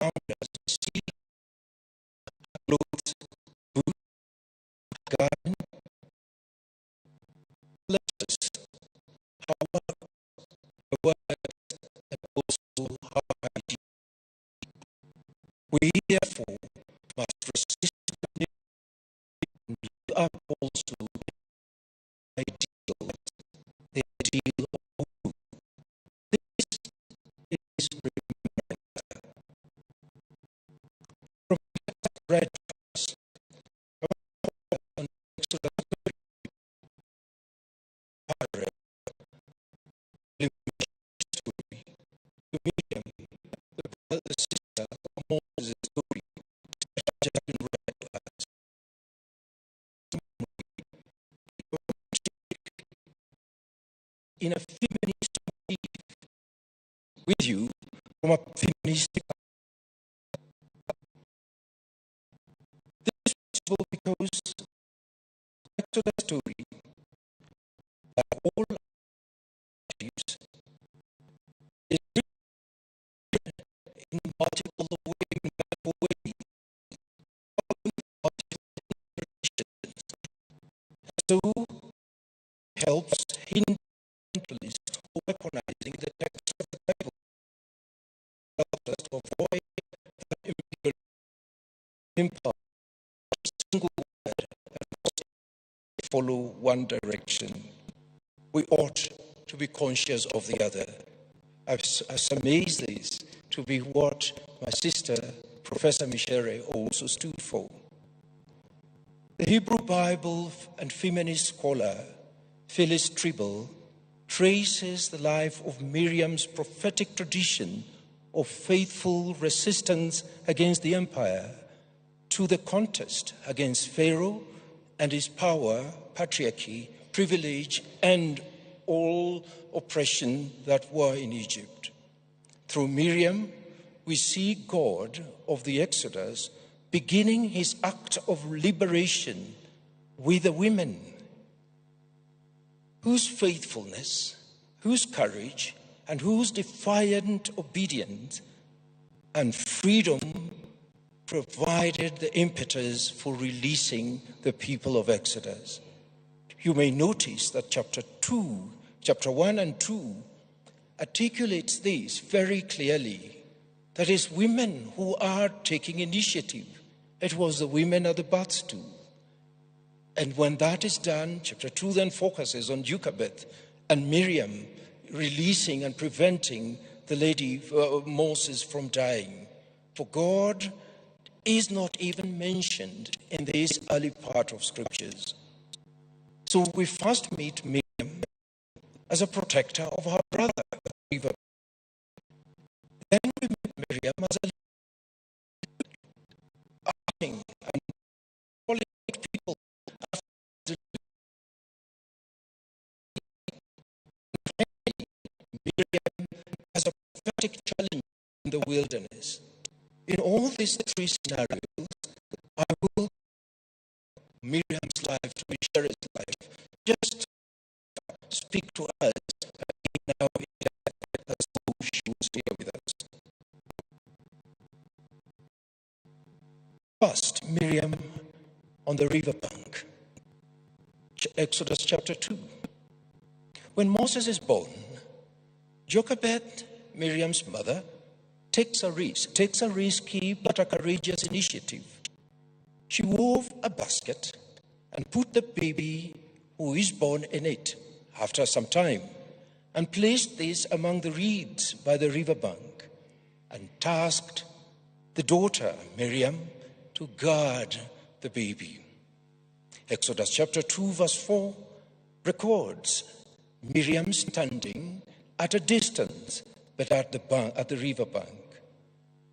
around us. See clothes, food, garden, letters, how the words, and also how hygiene. We therefore must resist and live up also the ideal of who. This is remembrance. From read us on Exodus 30, to Miriam, the sister of Moses' story, that has been read to us. In a feminist with you from a feministic. This is possible because Exodus story, like all narratives, is written in multiple ways, so helps fundamentalists recognizing the text of the Bible, helps us to avoid the impulse of a single word and follow one direction. We ought to be conscious of the other. I was amazed this to be what my sister, Professor Micere, also stood for. The Hebrew Bible and feminist scholar Phyllis Tribble traces the life of Miriam's prophetic tradition of faithful resistance against the empire to the contest against Pharaoh and his power, patriarchy, privilege, and all oppression that were in Egypt. Through Miriam, we see God of the Exodus beginning his act of liberation with the women, whose faithfulness, whose courage, and whose defiant obedience and freedom provided the impetus for releasing the people of Exodus. You may notice that chapter 1 and 2 articulates this very clearly. That is, women who are taking initiative. It was the women at the bathstool. And when that is done, chapter 2 then focuses on Jochebed and Miriam releasing and preventing the lady Moses from dying. For God is not even mentioned in this early part of scriptures. So we first meet Miriam as a protector of her brother. Then we meet Miriam as a asking and calling people after Miriam as a prophetic challenge in the wilderness. In all these three scenarios, I will Miriam's life to Micere's life. Just speak to us now as though she was here with us. First, Miriam on the riverbank. Exodus chapter 2. When Moses is born, Jochebed, Miriam's mother, takes a risky but a courageous initiative. She wove a basket and put the baby who is born in it after some time, and placed this among the reeds by the riverbank, and tasked the daughter, Miriam, to guard the baby. Exodus chapter 2 verse 4 records Miriam standing at a distance, but at the riverbank.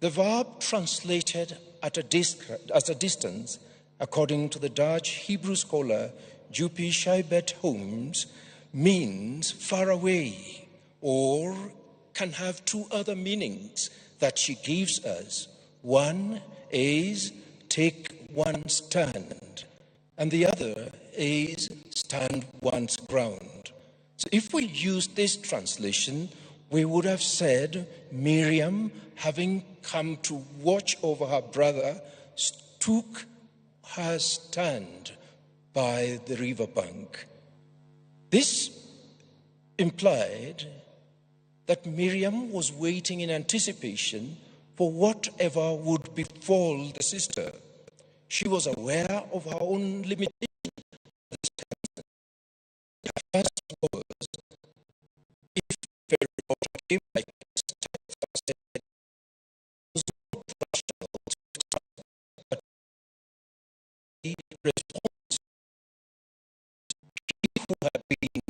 The verb translated at a distance, according to the Dutch Hebrew scholar Joepie Scheibert-Holmes, means far away, or can have two other meanings that she gives us. One is take one's stand, and the other is stand one's ground. So if we use this translation, we would have said Miriam, having come to watch over her brother, took her stand by the riverbank. This implied that Miriam was waiting in anticipation for whatever would befall the sister. She was aware of her own limitations. Her first words, if Pharaoh's daughter came like this, it was not rational to expect, but the response, he who had been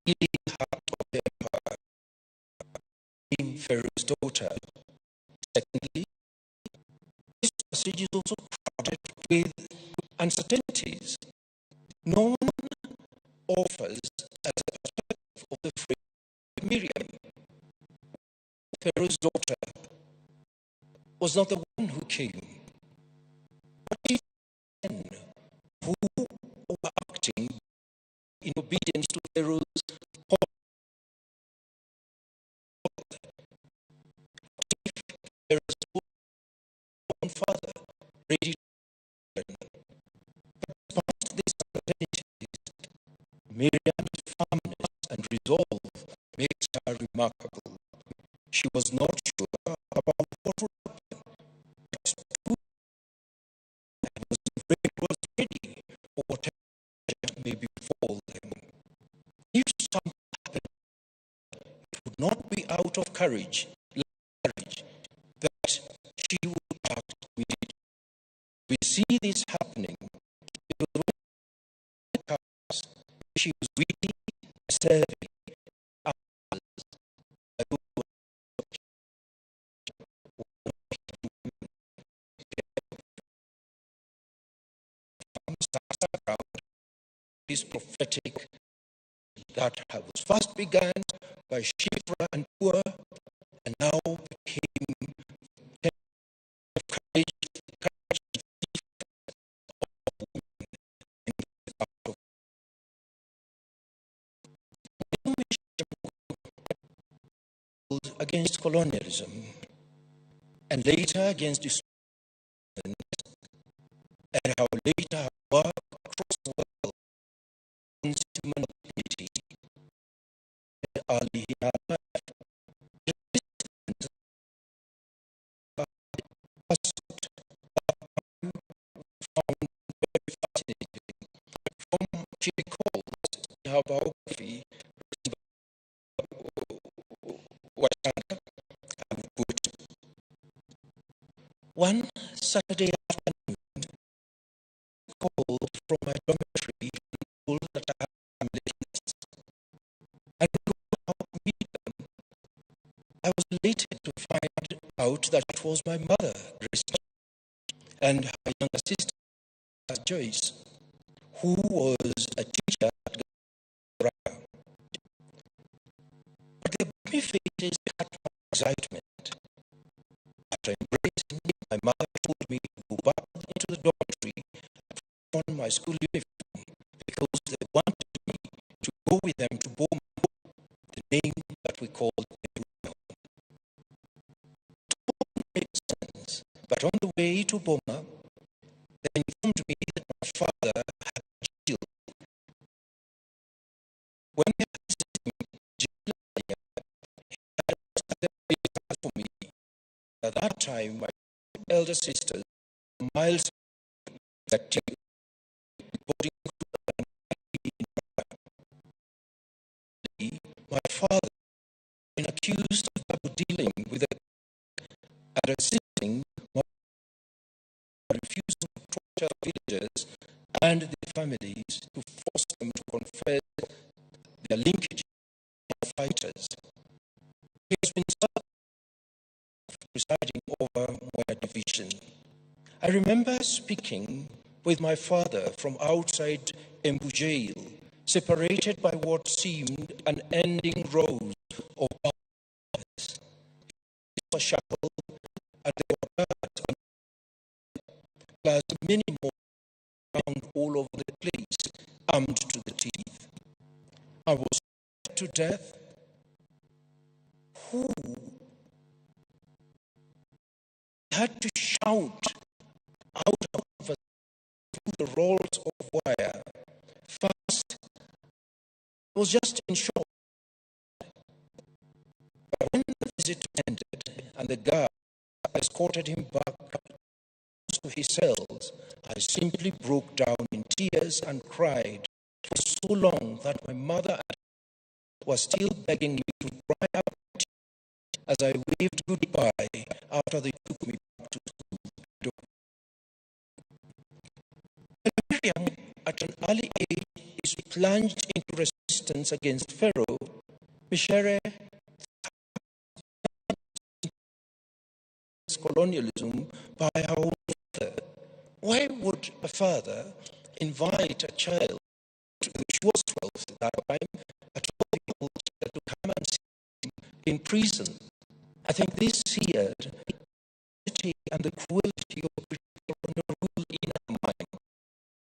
leading heart of the empire, became Pharaoh's daughter. Secondly, this passage is also crowded with uncertainties. No one offers as a perspective of the phrase Miriam, Pharaoh's daughter, was not the one who came. But if men who were acting in obedience to Pharaoh's call, if Pharaoh's own father ready to learn. But despite these uncertainties, Miriam's firmness and resolve makes her remarkable. She was not sure about what would happen, but was ready for whatever may befall them. If something happened, it would not be out of courage that she would act immediately. We see this happening because when she was really serving others. This prophetic that was first began by Shipra and Pur and now became courage against colonialism and later against discrimination, and how later her work across the world against human dignity and early in her life. Found very fascinating. From she recalls in her biography, one Saturday afternoon, called from my dormitory that I had family and go out to meet them. I was elated to find out that it was my mother, Grace, and her younger sister, Joyce, who was a teacher at Rapar. But the baby faces cut my excitement. After embracing me, my mother told me to go back into the dormitory and put on my school uniform because they wanted me to go with them to Boma, the name that we called Mugo. It all made sense, but on the way to Boma, they informed me that my father had jail. When they visited me, he had asked for me. At that time, my elder sister, Miles, that my father had been accused of dealing with and assisting my refusal to torture villagers and their families to force them to confess their linkage to fighters. He has been presiding over my division. I remember speaking with my father from outside Embu jail, separated by what seemed an ending rows of bars. He was shackled and there were birds, plus many more found all over the place, armed to the teeth. I was put to death. Who had to shout out of rolls of wire. First, it was just in shock. But when the visit ended and the guard escorted him back to his cells, I simply broke down in tears and cried for so long that my mother was still begging me to cry out as I waved goodbye after they took me back to school. Miriam, at an early age, is plunged into resistance against Pharaoh. Micere colonialism by her own father. Why would a father invite a child, she was 12 at that time, a 12-year-old child to come and see him in prison? I think this seared the and the cruelty of British colonial rule in her mind,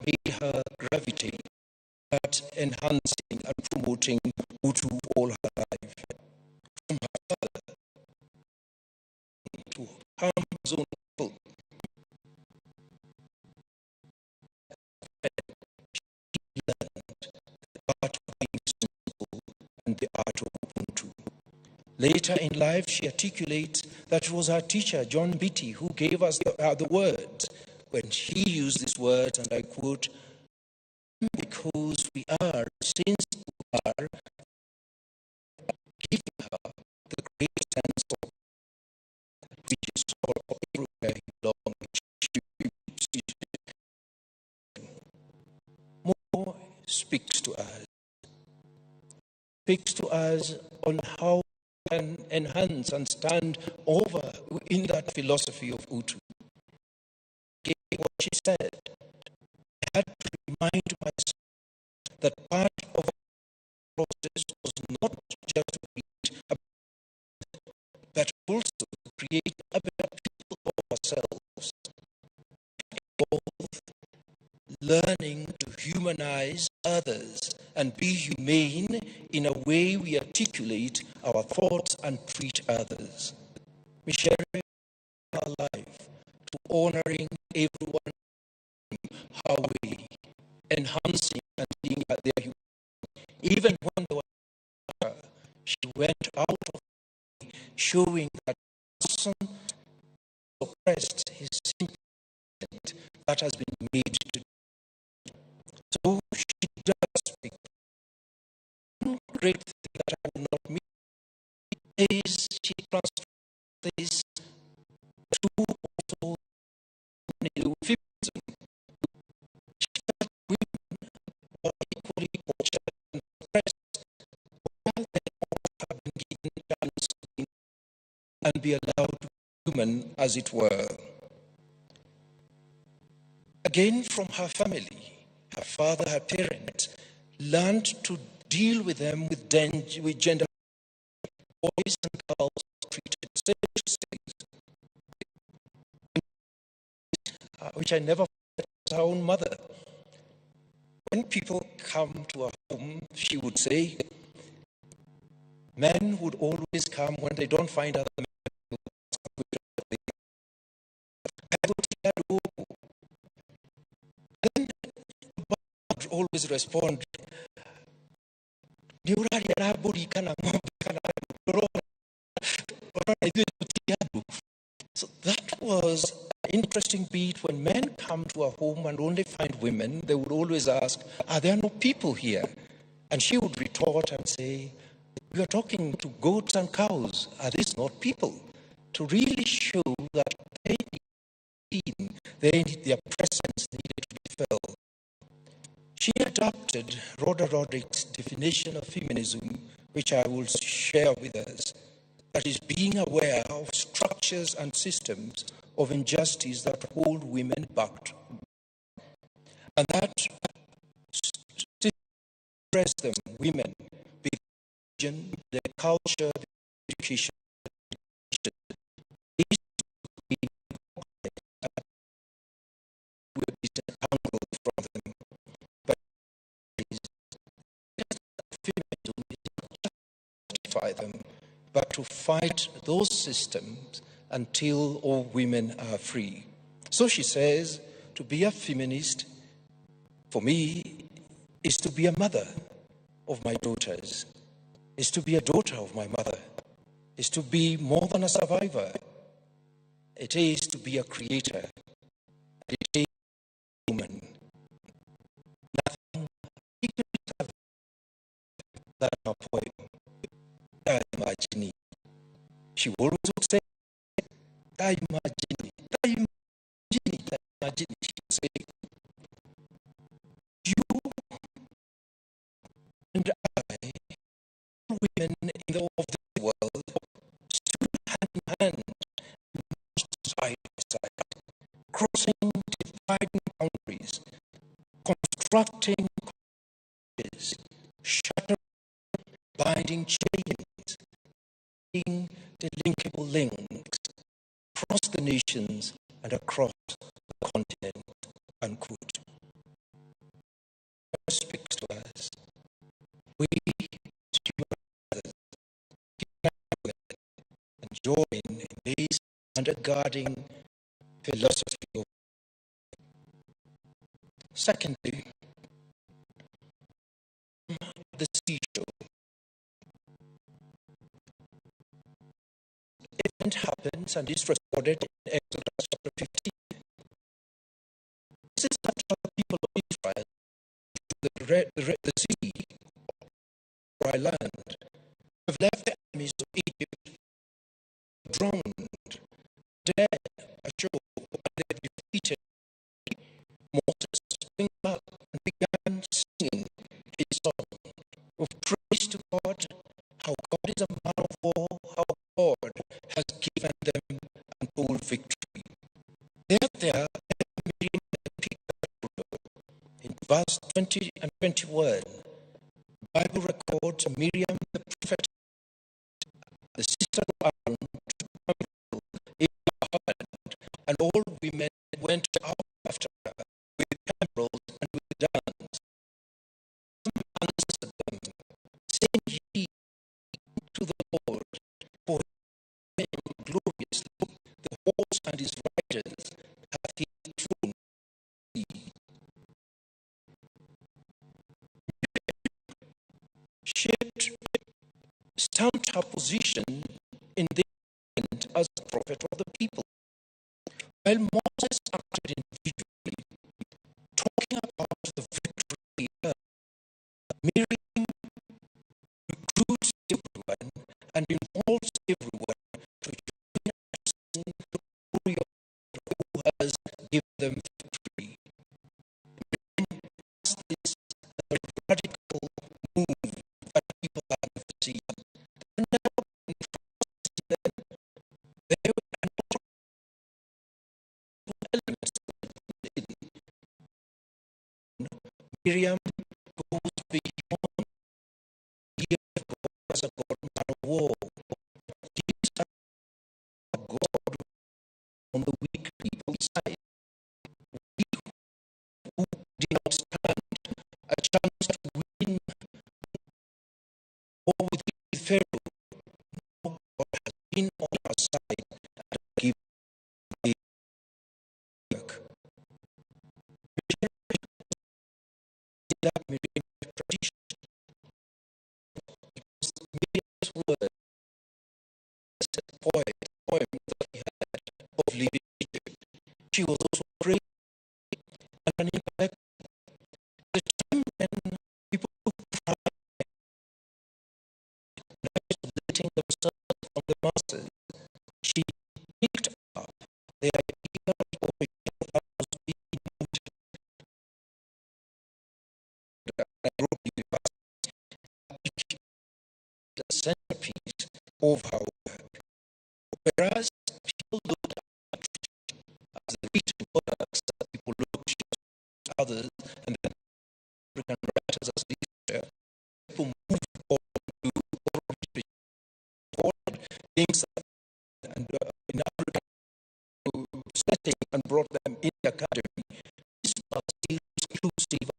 made her gravitate at enhancing and promoting Hutu all her life. From her father to harm his own people. She learned the art of being simple and the art of Ubuntu. Later in life, she articulates that it was her teacher, John Beatty, who gave us the words. When he used these words, and I quote, because we are, since we are, giving her the great sense of which is all everywhere he belongs. Mugo speaks to us on how we can enhance and stand over in that philosophy of Hutu. What she said, I had to remind myself that part of the process was not just to create a but also to create a better people of ourselves. Both learning to humanize others and be humane in a way we articulate our thoughts and treat others. We share our life to honoring everyone our way, enhancing and being their humanity. Even when they were she went out of the way, showing that the person oppressed his sympathy that has been made to. So she does speak. One great thing that I will not miss is she translates this to also feminism. She felt women were equally tortured and oppressed while they all have been given a chance and be allowed to be human, as it were. Again, from her family, her father, her parents, learned to deal with them with gender. Boys and girls treated which I never forgot as her own mother. When people come to her home, she would say, men would always come when they don't find other men. Then would always respond, so that was an interesting beat. When men come to a home and only find women, they would always ask, are there no people here? And she would retort and say, we are talking to goats and cows. Are these not people? To really show that they need their presence needed to be felt. She adopted Rhoda Roderick's definition of feminism, which I will share with us. That is, being aware of structures and systems of injustice that hold women back. And that express them, women, be it religion, their culture, their education, from them. But feminism is not to justify them, but to fight those systems until all women are free. So she says, to be a feminist for me is to be a mother of my daughters, is to be a daughter of my mother, is to be more than a survivor. It is to be a creator. It is a woman. Nothing equally than her poem. I imagine. She always would say, I imagine. I imagine. I imagine. She would say, you and I, women in the of this world, stood hand in hand, side by side, crossing dividing boundaries, constructing bridges, shattering binding chains, being the linkable links across the nations and across the continent. Unquote. God speaks to us. We, as human brothers, and join in this undergirding philosophy of. Secondly, the seashore. Event happens and is recorded in Exodus chapter 15. This is after the people of Israel the sea, dry land, have left the enemies of Egypt, drowned, dead, ashore, and they defeated. Moses sprang up and began singing his song of praise to God, how God is a man of war, how God has given them untold victory. There, Miriam and Peter, in verse 20 and 21, the Bible records Miriam the prophet, the sister of Aaron, in her hand, and all women went out after her with carols and with dance. Some answered them, sing ye to the Lord, for he is gloriously, the horse and his riders hath he thrown. She had stamped her position in the end as the prophet of the people. While Moses acted individually, talking about the victory, Miriam recruits everyone and involves everyone to join and sing the glory of God who has given them victory. Miriam does this as a radical move that people have never seen. There were Miriam goes beyond the idea of God as a God man of war. He is a God on the weak people's side. We who did not stand a chance to win war with Pharaoh, no, God has been on our side and given the work. That Miriam's tradition, Miriam's word, poem that he had of leaving Egypt. She was also praying and an intellect. The time when people cry and letting themselves from the masses, she picked up the idea of origin that was being rooted in Nairobi University, the centerpiece of her work. Whereas people looked at as the written works that people looked at others, and then African writers as literature, people moved forward things and in African setting and brought them in the academy. This was still exclusive.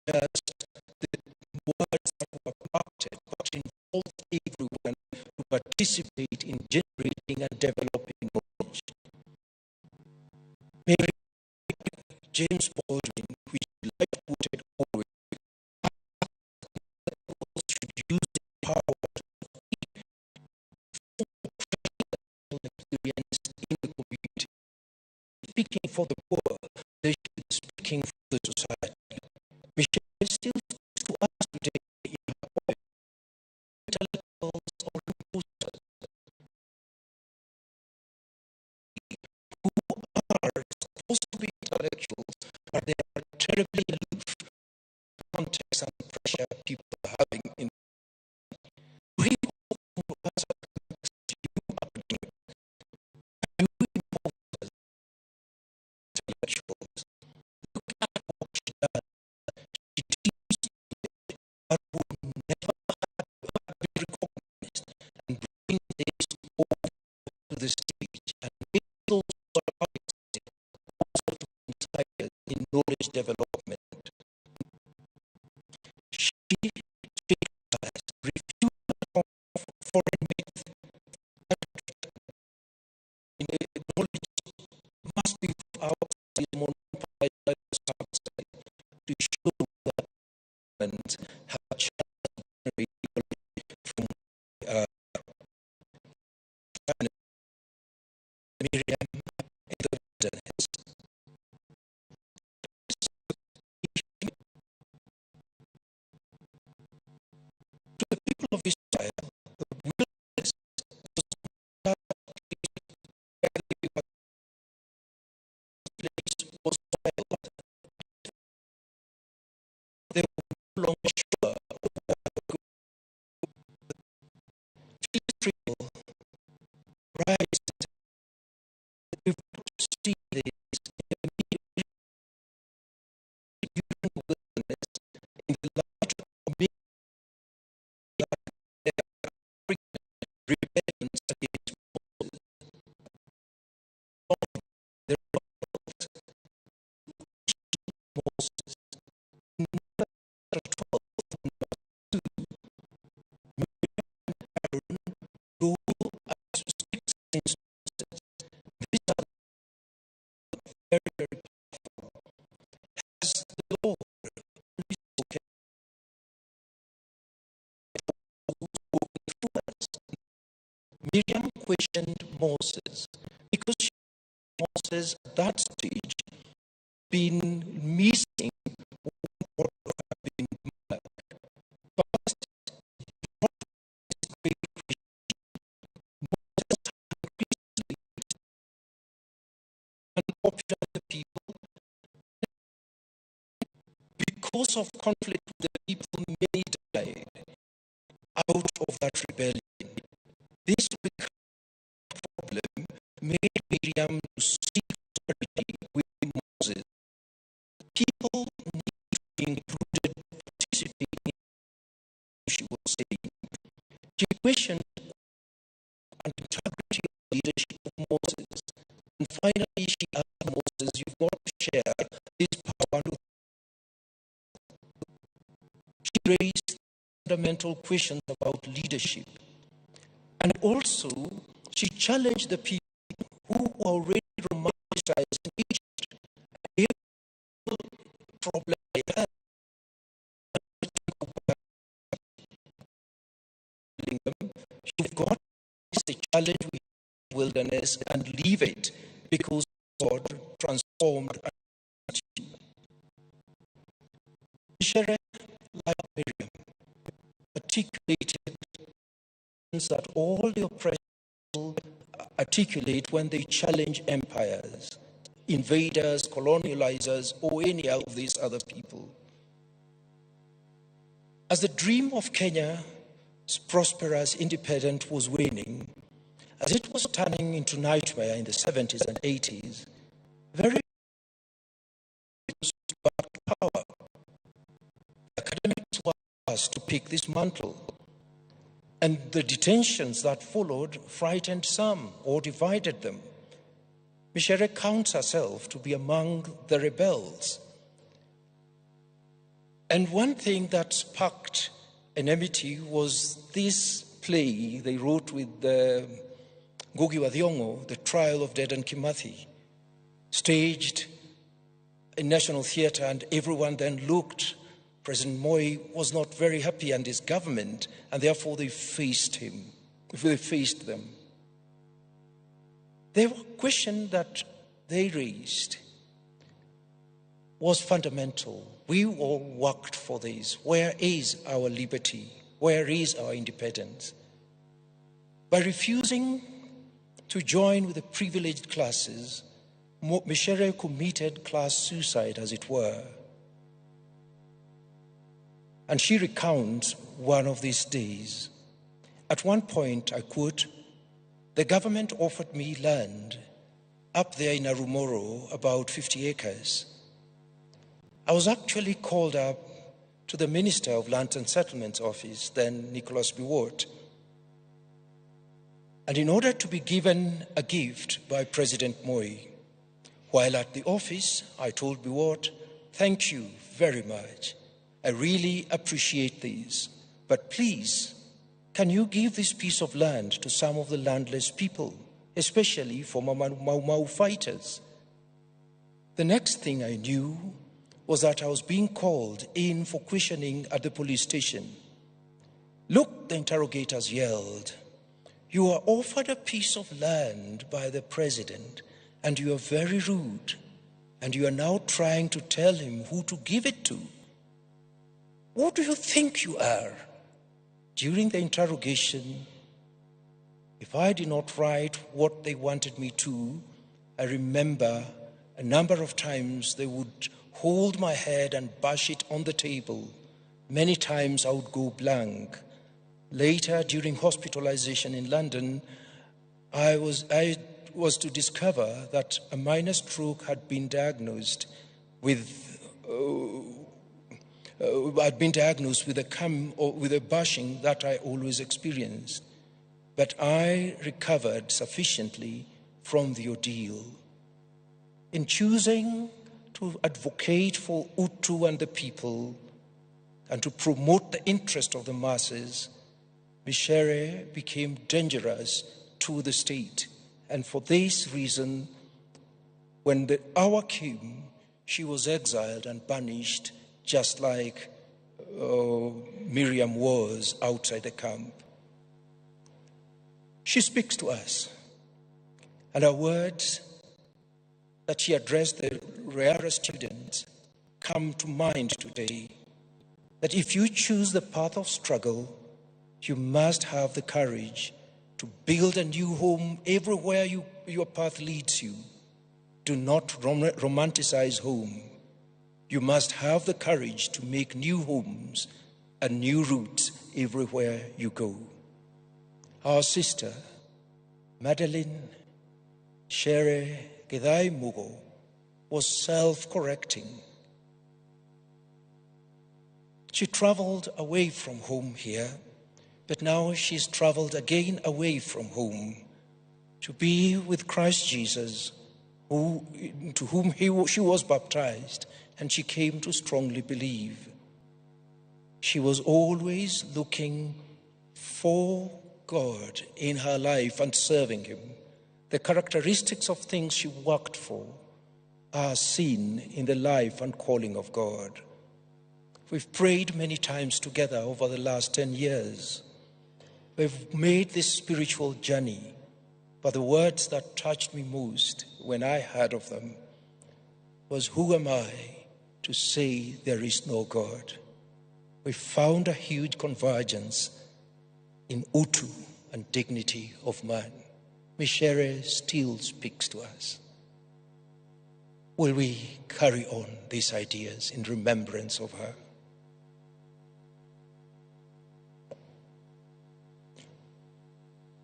Just the words that were crafted, but involved everyone to participate in generating and developing knowledge. James Baldwin, which he like quoted always, should use the power experience in the community. Speaking for the poor, they should be speaking for the society. Micere still speaks to us today in her poem, intellectuals or imposters who are supposed to be intellectuals, but they are terribly aloof to the context and pressure people are having in we as a academic, you imposters, intellectuals, look at what she does. She teaches but would never have been recognized and bring this over to the stage and make those who are artists also to inspire in knowledge development. She criticized, refuted foreign myth that in knowledge must be outside monopolized by the outside to show that governments have a chance to generate knowledge from Miriam in the wilderness. To the people of Israel, the wilderness was not where they were. Place was wild. They were no longer sure of where they were going. Israel rise. We've got to see this in the wilderness in the light of many rebellions against Moses. Their Moses. Number 12, number 2, Miriam and Aaron go as six instances. These are very, very powerful. Has the Lord only spoken through us? Miriam questioned Moses because Moses at that stage been missing what had been murdered. But this great question, Moses had increasingly unpopular with the people because of conflict with the people. Many died out of that rebellion. This problem made Miriam to seek solidarity with Moses. People need to be included, participating in what she was saying. She questioned the integrity of the leadership of Moses. And finally, she asked Moses, you've got to share this power. She raised fundamental questions about leadership. And also, she challenged the people who were already romanticized in Egypt. Every problem they had, you've got the challenge with the wilderness and leave it because God transformed. Micere, like Miriam, articulated that all the oppressed articulate when they challenge empires, invaders, colonializers, or any of these other people. As the dream of Kenya's prosperous independence was waning, as it was turning into nightmare in the 70s and 80s, very about power. Academics were asked to pick this mantle. And the detentions that followed frightened some or divided them. Micere counts herself to be among the rebels. And one thing that sparked enmity was this play they wrote with Ngugi wa Thiong'o, The Trial of Dedan Kimathi, staged in National Theatre, and everyone then looked. President Moi was not very happy, and his government, and therefore they faced him. They faced them. The question that they raised was fundamental. We all worked for this. Where is our liberty? Where is our independence? By refusing to join with the privileged classes, Micere committed class suicide, as it were. And she recounts one of these days. At one point, I quote, "The government offered me land up there in Arumoro, about 50 acres. I was actually called up to the Minister of Land and Settlements office, then Nicholas Biwott. And in order to be given a gift by President Moi, while at the office, I told Biwott, 'Thank you very much. I really appreciate this. But please, can you give this piece of land to some of the landless people, especially for Mau Mau fighters?' The next thing I knew was that I was being called in for questioning at the police station. 'Look,' the interrogators yelled, 'you are offered a piece of land by the president, and you are very rude, and you are now trying to tell him who to give it to. What do you think you are?' During the interrogation, if I did not write what they wanted me to, I remember a number of times they would hold my head and bash it on the table. Many times I would go blank. Later, during hospitalization in London, I was to discover that a minor stroke had been diagnosed with a bashing that I always experienced. But I recovered sufficiently from the ordeal. In choosing to advocate for Utu and the people and to promote the interest of the masses, Micere became dangerous to the state. And for this reason, when the hour came, she was exiled and banished, just like Miriam was outside the camp. She speaks to us, and her words that she addressed the rarer students come to mind today. That if you choose the path of struggle, you must have the courage to build a new home everywhere your path leads you. Do not romanticize home. You must have the courage to make new homes and new routes everywhere you go. Our sister, Madeline Shere Gedai Mugo, was self-correcting. She traveled away from home here, but now she's traveled again away from home to be with Christ Jesus, to whom she was baptized, and she came to strongly believe. She was always looking for God in her life and serving him. The characteristics of things she worked for are seen in the life and calling of God. We've prayed many times together over the last 10 years. We've made this spiritual journey, but the words that touched me most when I heard of them was, "Who am I to say there is no God?" We found a huge convergence in Utu and dignity of man. Micere still speaks to us. Will we carry on these ideas in remembrance of her?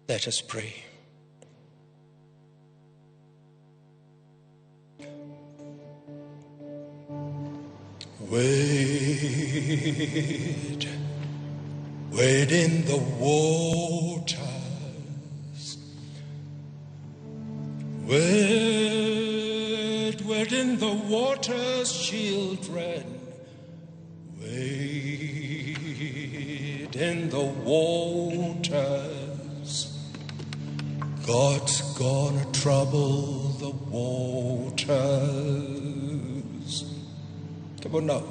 Let us pray. Wade in the waters. Wade in the waters, children. Wade in the waters. God's gonna trouble the waters. about now?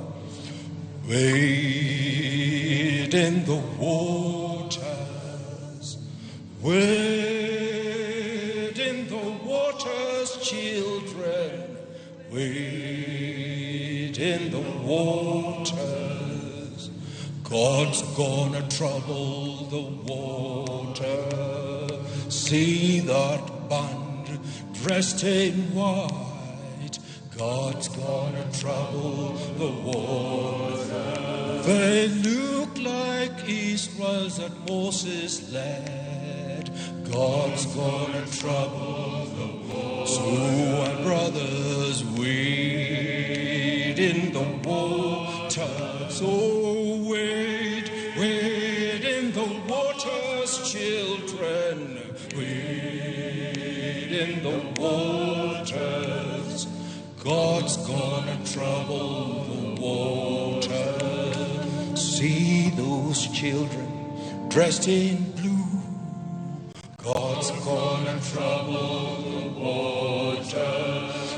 Wade in the waters, wade in the waters, children, wade in the waters. God's gonna trouble the water. See that band dressed in white. God's gonna trouble the water. They look like Israel's that Moses led. God's gonna trouble the water. So our brothers wade in the water. So wade in the waters, children. Wade in the waters. God's gonna trouble the water. See those children dressed in blue. God's gonna trouble the water.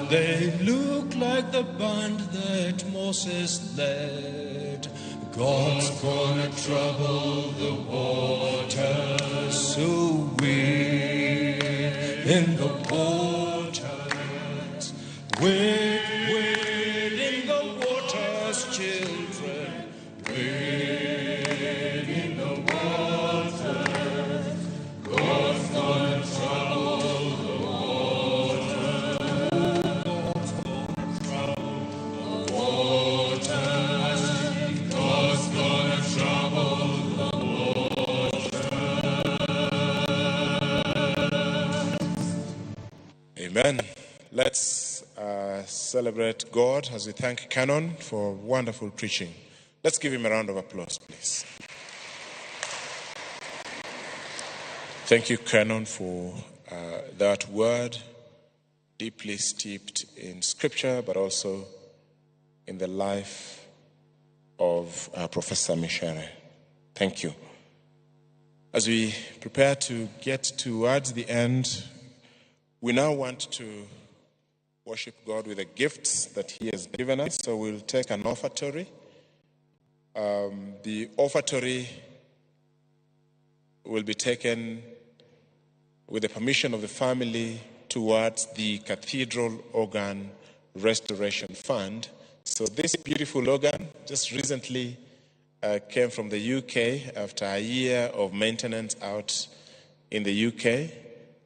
They look like the band that Moses led. God's gonna trouble the water. So wade in the waters. Wade in the waters, children. Wade in the waters. God's gonna trouble the water. God's gonna trouble the waters. God's gonna trouble the water. Amen. Let's celebrate God as we thank Canon for wonderful preaching. Let's give him a round of applause, please. Thank you, Canon, for that word, deeply steeped in Scripture, but also in the life of Professor Micere. Thank you. As we prepare to get towards the end, we now want to worship God with the gifts that he has given us. So we'll take an offertory. The offertory will be taken with the permission of the family towards the Cathedral Organ Restoration Fund. So this beautiful organ just recently came from the UK after a year of maintenance out in the UK.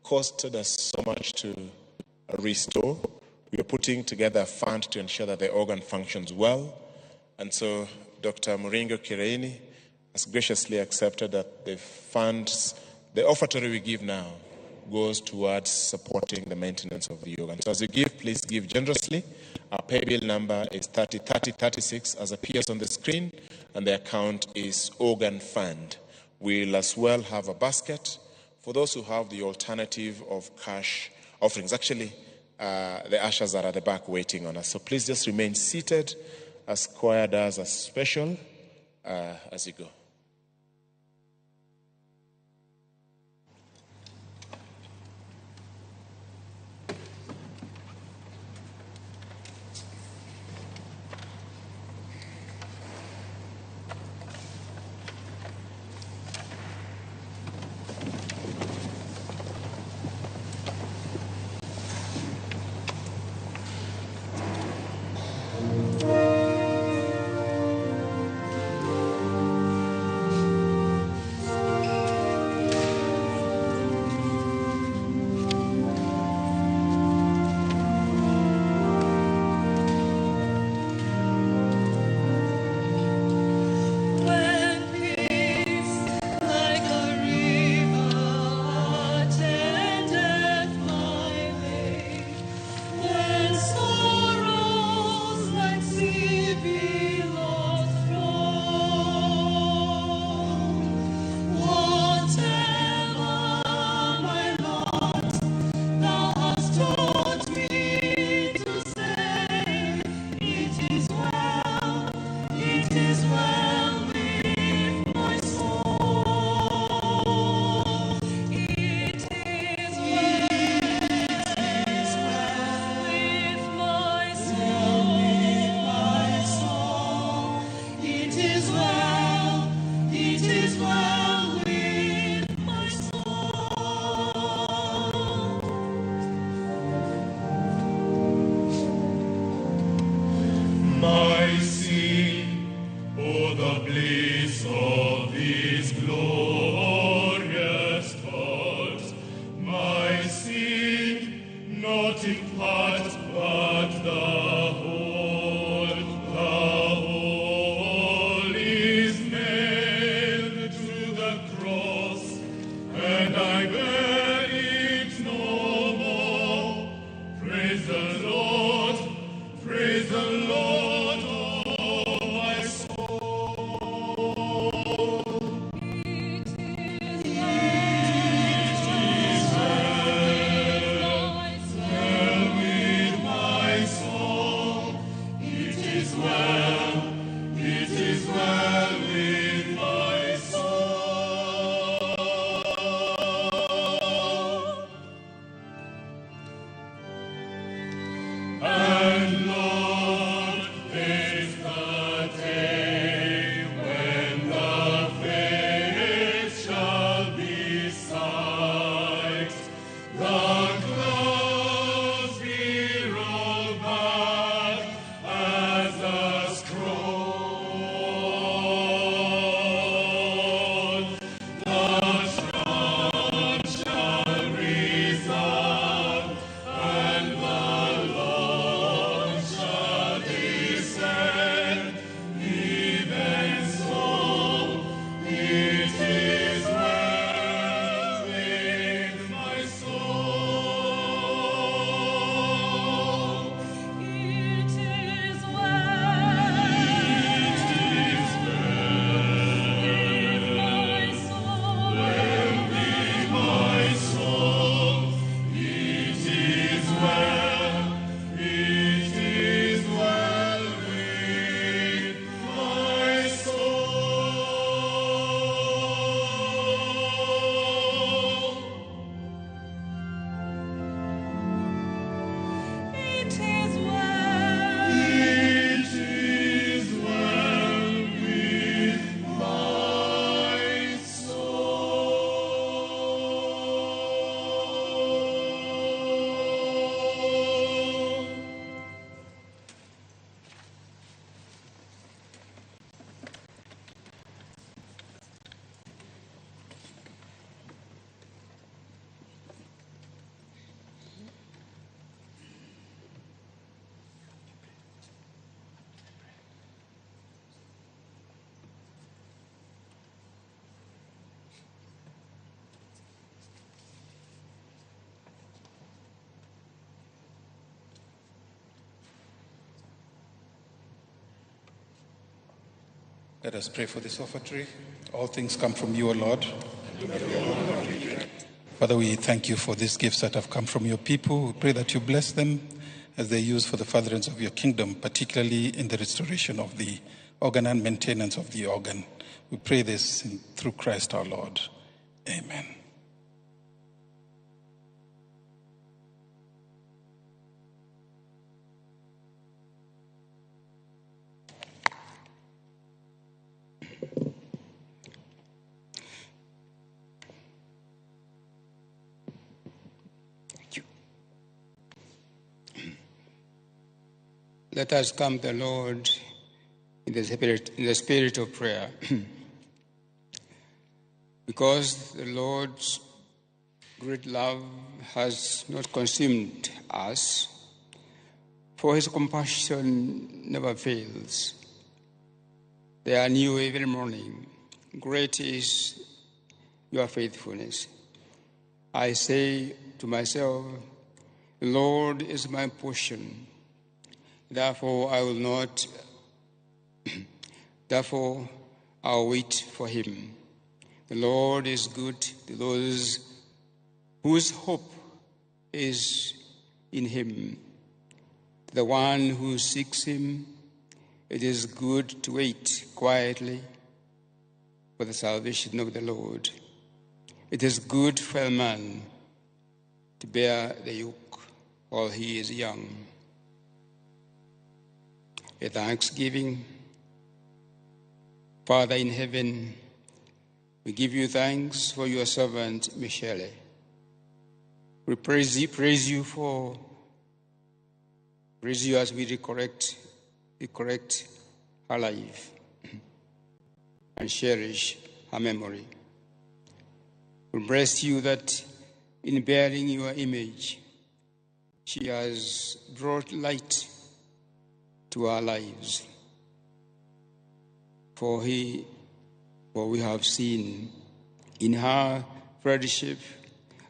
Costed us so much to restore. We are putting together a fund to ensure that the organ functions well. And so Dr. Muringo Kireini has graciously accepted that the funds, the offertory we give now, goes towards supporting the maintenance of the organ. So as you give, please give generously. Our pay bill number is 303036 as appears on the screen, and the account is Organ Fund. We'll as well have a basket for those who have the alternative of cash offerings. Actually, the ushers are at the back waiting on us. So please just remain seated as choir does a special as you go. Let us pray for this offertory. All things come from you, O Lord. Father, we thank you for these gifts that have come from your people. We pray that you bless them as they use for the furtherance of your kingdom, particularly in the restoration of the organ and maintenance of the organ. We pray this through Christ our Lord. Amen. Let us come to the Lord in the spirit of prayer. Because the Lord's great love has not consumed us, for his compassion never fails. They are new every morning. Great is your faithfulness. I say to myself, the Lord is my portion. Therefore, I will not, therefore, I'll wait for him. The Lord is good to those whose hope is in him. The one who seeks him, it is good to wait quietly for the salvation of the Lord. It is good for a man to bear the yoke while he is young. A thanksgiving. Father in heaven, we give you thanks for your servant Micere. We praise you as we correct her life and cherish her memory. We bless you that in bearing your image, she has brought light to our lives. For we have seen in her friendship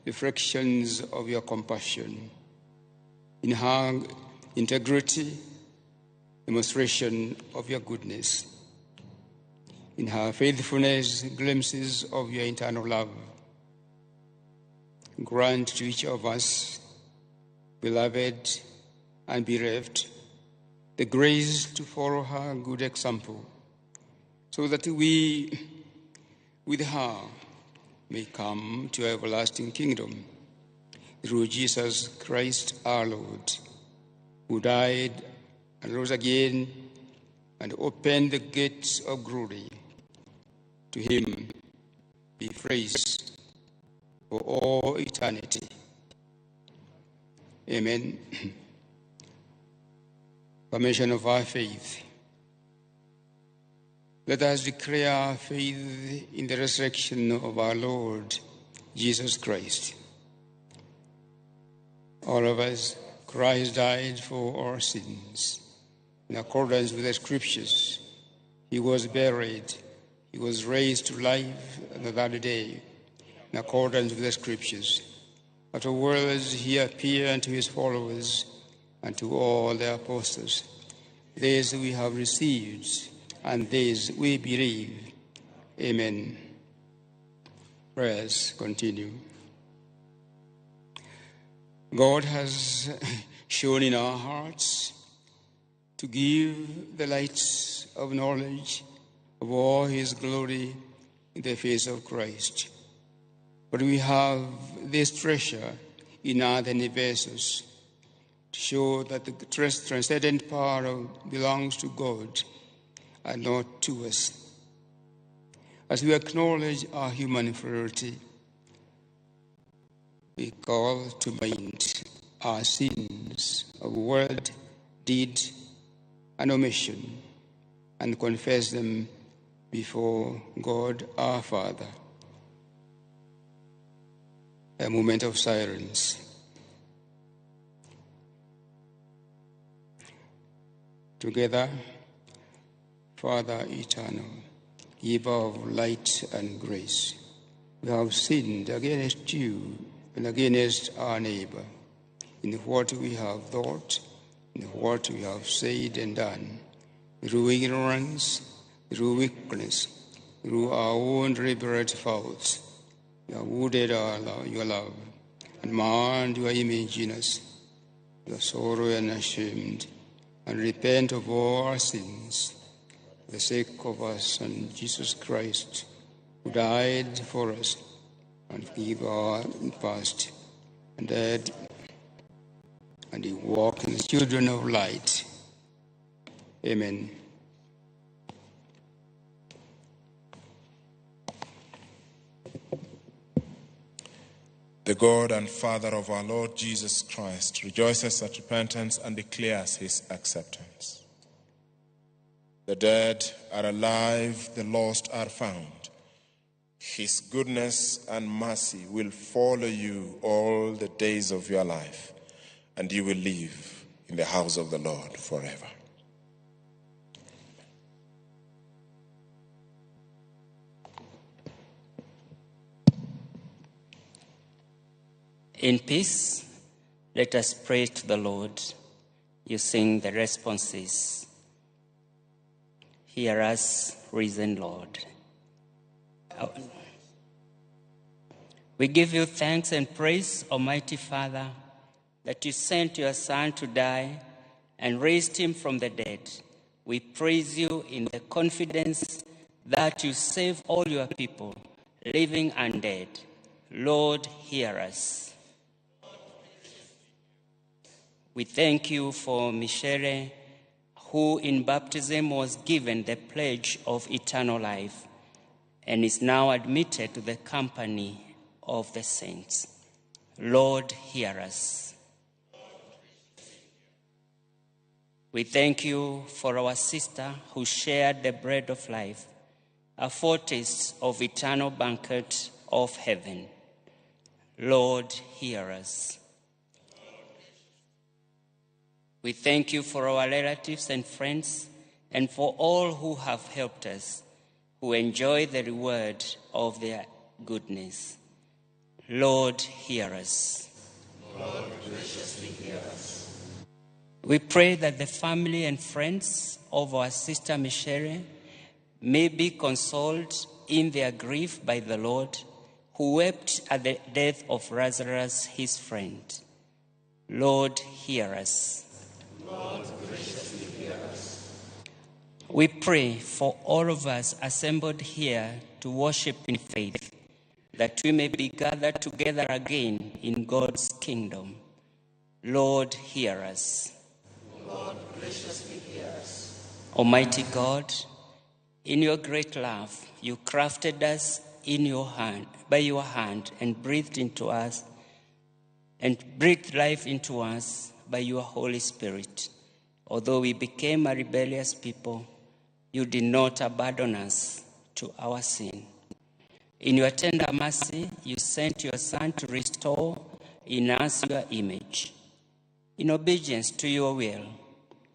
reflections of your compassion, in her integrity, demonstration of your goodness, in her faithfulness, glimpses of your eternal love. Grant to each of us, beloved and bereft, the grace to follow her good example, so that we, with her, may come to everlasting kingdom through Jesus Christ our Lord, who died and rose again and opened the gates of glory. To him be praise for all eternity. Amen. Formation of our faith. Let us declare our faith in the resurrection of our Lord Jesus Christ. All of us, Christ died for our sins. In accordance with the scriptures, he was buried. He was raised to life the third day. In accordance with the scriptures, afterwards he appeared unto his followers and to all the apostles. These we have received, and these we believe. Amen. Prayers continue. God has shown in our hearts to give the lights of knowledge of all his glory in the face of Christ. But we have this treasure in earthen vessels to show that the transcendent power belongs to God and not to us. As we acknowledge our human inferiority, we call to mind our sins of word, deed, and omission, and confess them before God our Father. A moment of silence. Together, Father eternal, giver of light and grace, we have sinned against you and against our neighbor in what we have thought, in what we have said and done, through ignorance, through weakness, through our own deliberate faults. You have wounded your love and mourned your image in us. You are sorrow and ashamed, and repent of all our sins for the sake of our Son, Jesus Christ, who died for us and forgave our past and dead, and he walked in the children of light. Amen. The God and Father of our Lord Jesus Christ rejoices at repentance and declares his acceptance. The dead are alive, the lost are found. His goodness and mercy will follow you all the days of your life, and you will live in the house of the Lord forever. In peace, let us pray to the Lord. You sing the responses. Hear us, risen Lord. We give you thanks and praise, Almighty Father, that you sent your Son to die and raised him from the dead. We praise you in the confidence that you save all your people, living and dead. Lord, hear us. We thank you for Micere, who in baptism was given the pledge of eternal life and is now admitted to the company of the saints. Lord, hear us. We thank you for our sister who shared the bread of life, a foretaste of eternal banquet of heaven. Lord, hear us. We thank you for our relatives and friends and for all who have helped us, who enjoy the reward of their goodness. Lord, hear us. Lord, graciously hear us. We pray that the family and friends of our sister Micere may be consoled in their grief by the Lord, who wept at the death of Lazarus, his friend. Lord, hear us. Lord, graciously hear us. We pray for all of us assembled here to worship in faith, that we may be gathered together again in God's kingdom. Lord, hear us. Lord, graciously hear us. Almighty God, in your great love, you crafted us by your hand and breathed life into us by your Holy Spirit. Although we became a rebellious people, you did not abandon us to our sin. In your tender mercy, you sent your Son to restore in us your image. In obedience to your will,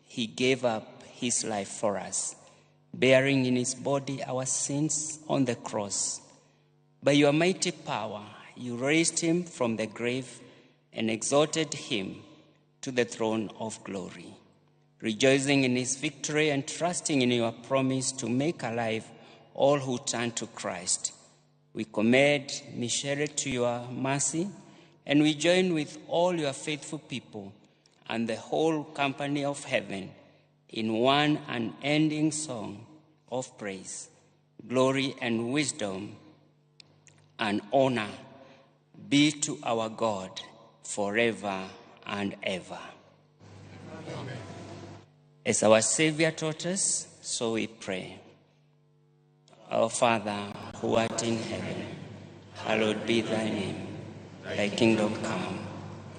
he gave up his life for us, bearing in his body our sins on the cross. By your mighty power, you raised him from the grave and exalted him to the throne of glory. Rejoicing in his victory and trusting in your promise to make alive all who turn to Christ, we commend Micere to your mercy, and we join with all your faithful people and the whole company of heaven in one unending song of praise, glory and wisdom and honor be to our God forever and ever. Amen. As our Savior taught us, so we pray. Our Father, who art in heaven, hallowed be thy name. Thy kingdom come,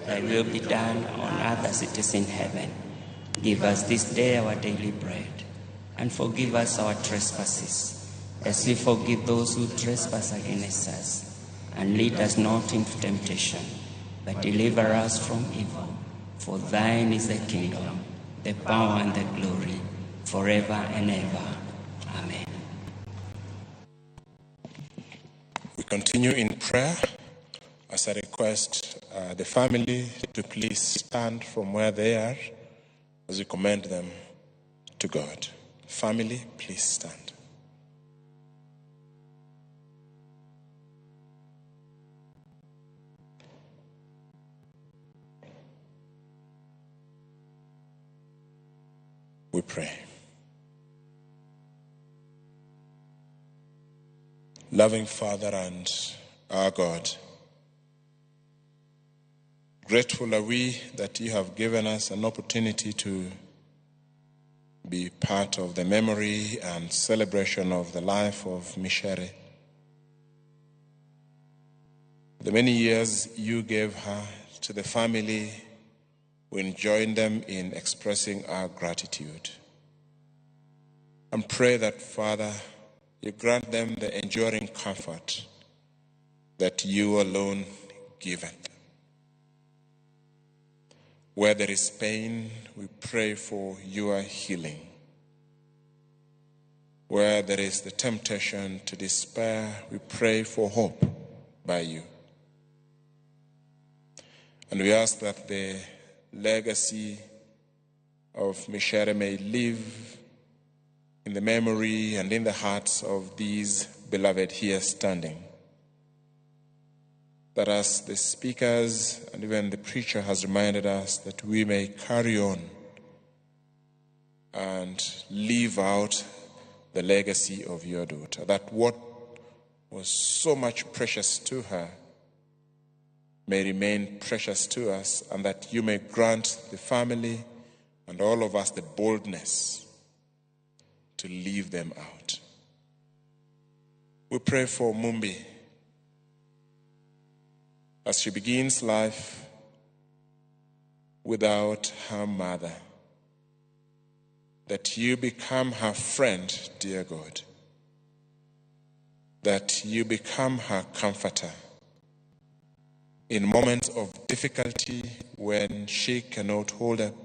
thy will be done on earth as it is in heaven. Give us this day our daily bread, and forgive us our trespasses, as we forgive those who trespass against us. And lead us not into temptation, but deliver us from evil. For thine is the kingdom, the power and the glory, forever and ever. Amen. We continue in prayer as I request the family to please stand from where they are as we commend them to God. Family, please stand. we pray. Loving Father and our God, grateful are we that you have given us an opportunity to be part of the memory and celebration of the life of Micere. The many years you gave her to the family, we join them in expressing our gratitude. And pray that, Father, you grant them the enduring comfort that you alone giveth. Where there is pain, we pray for your healing. Where there is the temptation to despair, we pray for hope by you. And we ask that the legacy of Micere may live in the memory and in the hearts of these beloved here standing. That as the speakers and even the preacher has reminded us, that we may carry on and live out the legacy of your daughter. That what was so much precious to her may remain precious to us, and that you may grant the family and all of us the boldness to leave them out. We pray for Mumbi as she begins life without her mother, that you become her friend, dear God, that you become her comforter in moments of difficulty when she cannot hold up.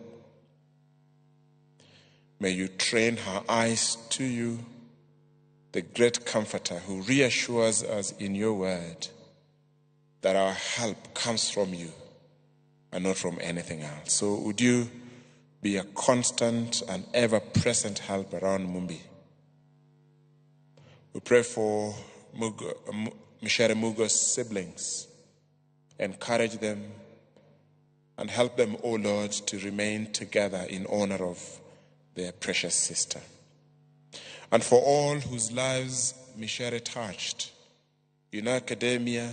May you train her eyes to you, the great comforter who reassures us in your word that our help comes from you and not from anything else. So would you be a constant and ever-present help around Mumbi? We pray for Micere Mugo's siblings. Encourage them and help them, O Lord, to remain together in honor of their precious sister. And for all whose lives Micere touched, in academia,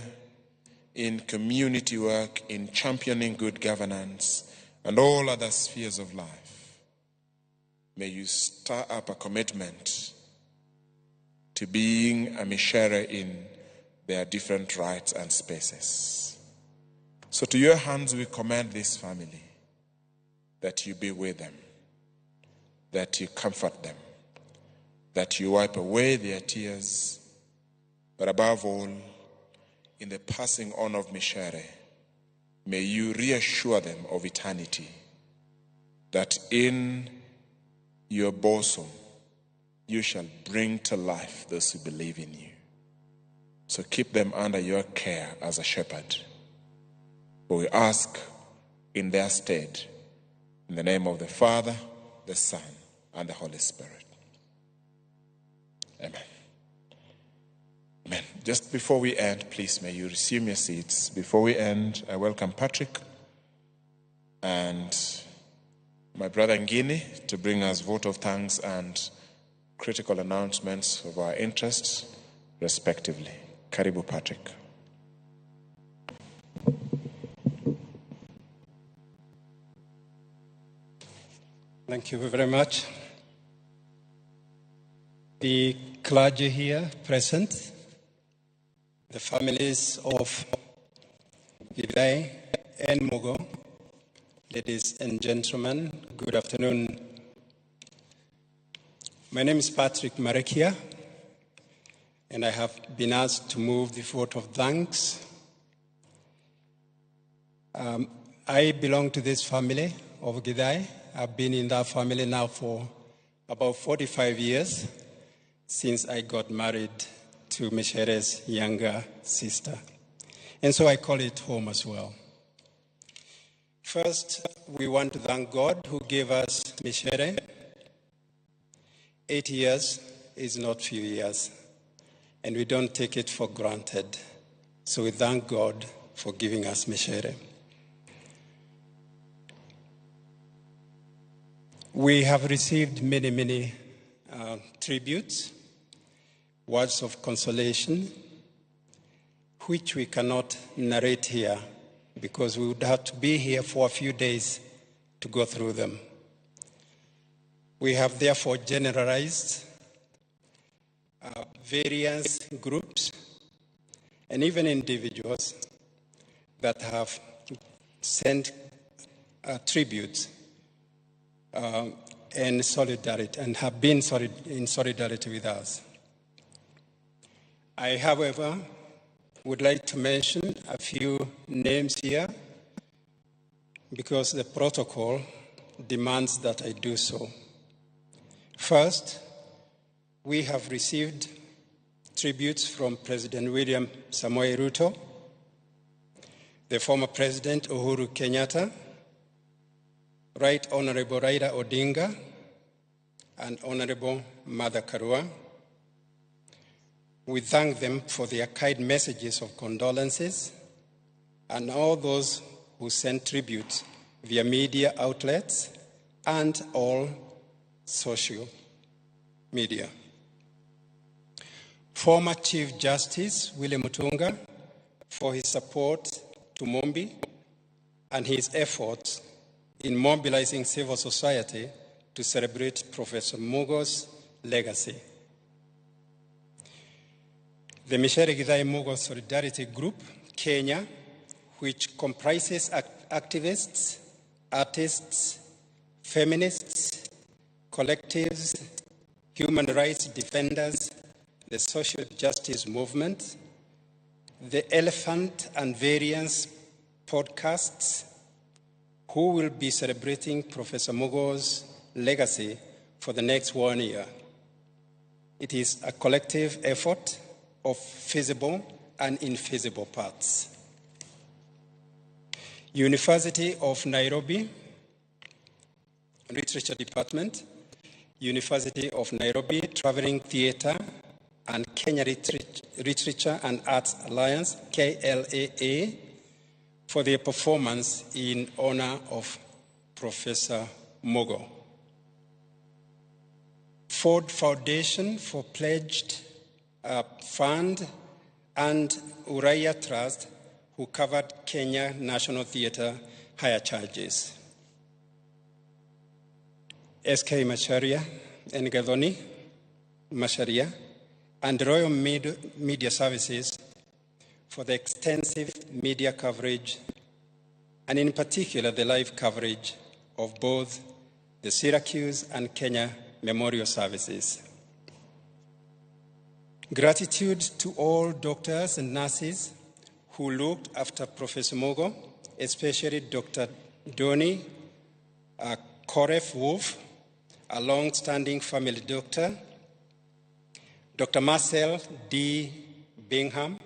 in community work, in championing good governance, and all other spheres of life, may you stir up a commitment to being a Micere in their different rights and spaces. So to your hands we commend this family, that you be with them, that you comfort them, that you wipe away their tears, but above all, in the passing on of Micere, may you reassure them of eternity, that in your bosom you shall bring to life those who believe in you. So keep them under your care as a shepherd. For we ask in their stead, in the name of the Father, the Son, and the Holy Spirit. Amen. Amen. Just before we end, please may you resume your seats. Before we end, I welcome Patrick and my brother Ngini to bring us vote of thanks and critical announcements of our interests, respectively. Karibu, Patrick. Thank you very much. The clergy here present, the families of Gidai and Mugo, ladies and gentlemen, good afternoon. My name is Patrick Marekia, and I have been asked to move the vote of thanks. I belong to this family of Gidai. I've been in that family now for about 45 years, since I got married to Micere's younger sister. And so I call it home as well. First, we want to thank God who gave us Micere. 8 years is not few years, and we don't take it for granted. So we thank God for giving us Micere. We have received many tributes, words of consolation, which we cannot narrate here because we would have to be here for a few days to go through them. We have therefore generalized various groups and even individuals that have sent tributes and solidarity and have been in solidarity with us. I, however, would like to mention a few names here because the protocol demands that I do so. First, we have received tributes from President William Samoei Ruto, the former President Uhuru Kenyatta, Right Honorable Raila Odinga, and Honorable Martha Karua. We thank them for their kind messages of condolences and all those who sent tribute via media outlets and all social media. Former Chief Justice William Mutunga for his support to Mumbi and his efforts in mobilizing civil society to celebrate Professor Mugo's legacy. The Micere Mugo Solidarity Group, Kenya, which comprises activists, artists, feminists, collectives, human rights defenders, the social justice movement, the Elephant and Variance podcasts, who will be celebrating Professor Mugo's legacy for the next 1 year. It is a collective effort of feasible and infeasible parts. University of Nairobi Literature Department, University of Nairobi Traveling Theatre and Kenya Literature and Arts Alliance, KLAA, for their performance in honor of Professor Mugo. Ford Foundation for Pledged Fund and Uriah Trust, who covered Kenya National Theatre higher charges. SK Macharia and Gadoni Macharia and Royal Media Services for the extensive media coverage and in particular the live coverage of both the Syracuse and Kenya memorial services. Gratitude to all doctors and nurses who looked after Professor Mugo, especially Dr. Doni Koref Wolf, a long-standing family doctor, Dr. Marcel D. Bingham,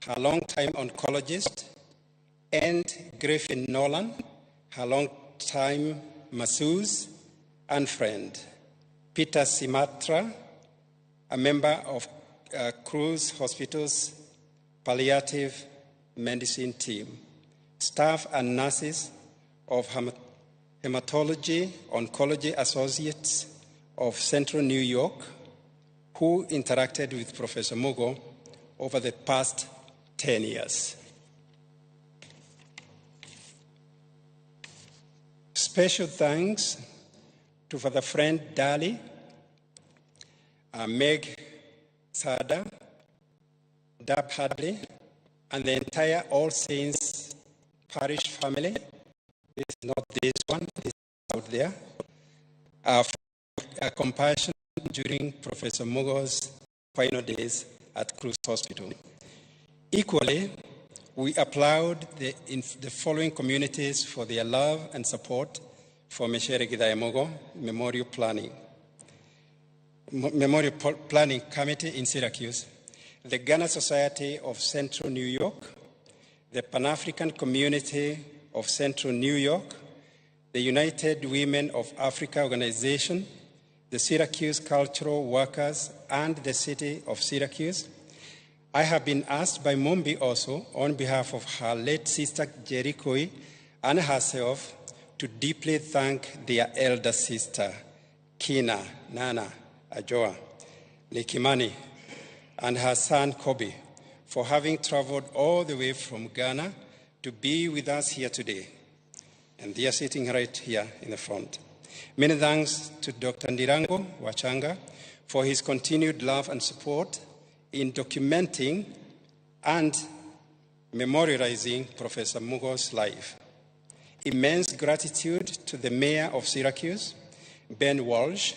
her long-time oncologist, and Griffin Nolan, her long-time masseuse and friend, Peter Simatra, a member of Cruz Hospital's palliative medicine team, staff and nurses of Hematology Oncology Associates of Central New York, who interacted with Professor Mugo over the past 10 years. Special thanks to Father Friend Dali, Meg Sada, Dab Hadley, and the entire All Saints Parish family. It's not this one, it's out there. For compassion during Professor Mugo's final days at Cruz Hospital. Equally, we applaud the following communities for their love and support for Micere Mugo Memorial Planning Committee in Syracuse, the Ghana Society of Central New York, the Pan-African Community of Central New York, the United Women of Africa Organization, the Syracuse Cultural Workers, and the City of Syracuse. I have been asked by Mumbi also, on behalf of her late sister Jerikoi and herself, to deeply thank their elder sister, Kina Nana Ajoa Lekimani, and her son Kobe, for having traveled all the way from Ghana to be with us here today. And they are sitting right here in the front. Many thanks to Dr. Ndirango Wachanga for his continued love and support in documenting and memorializing Professor Mugo's life. Immense gratitude to the Mayor of Syracuse, Ben Walsh,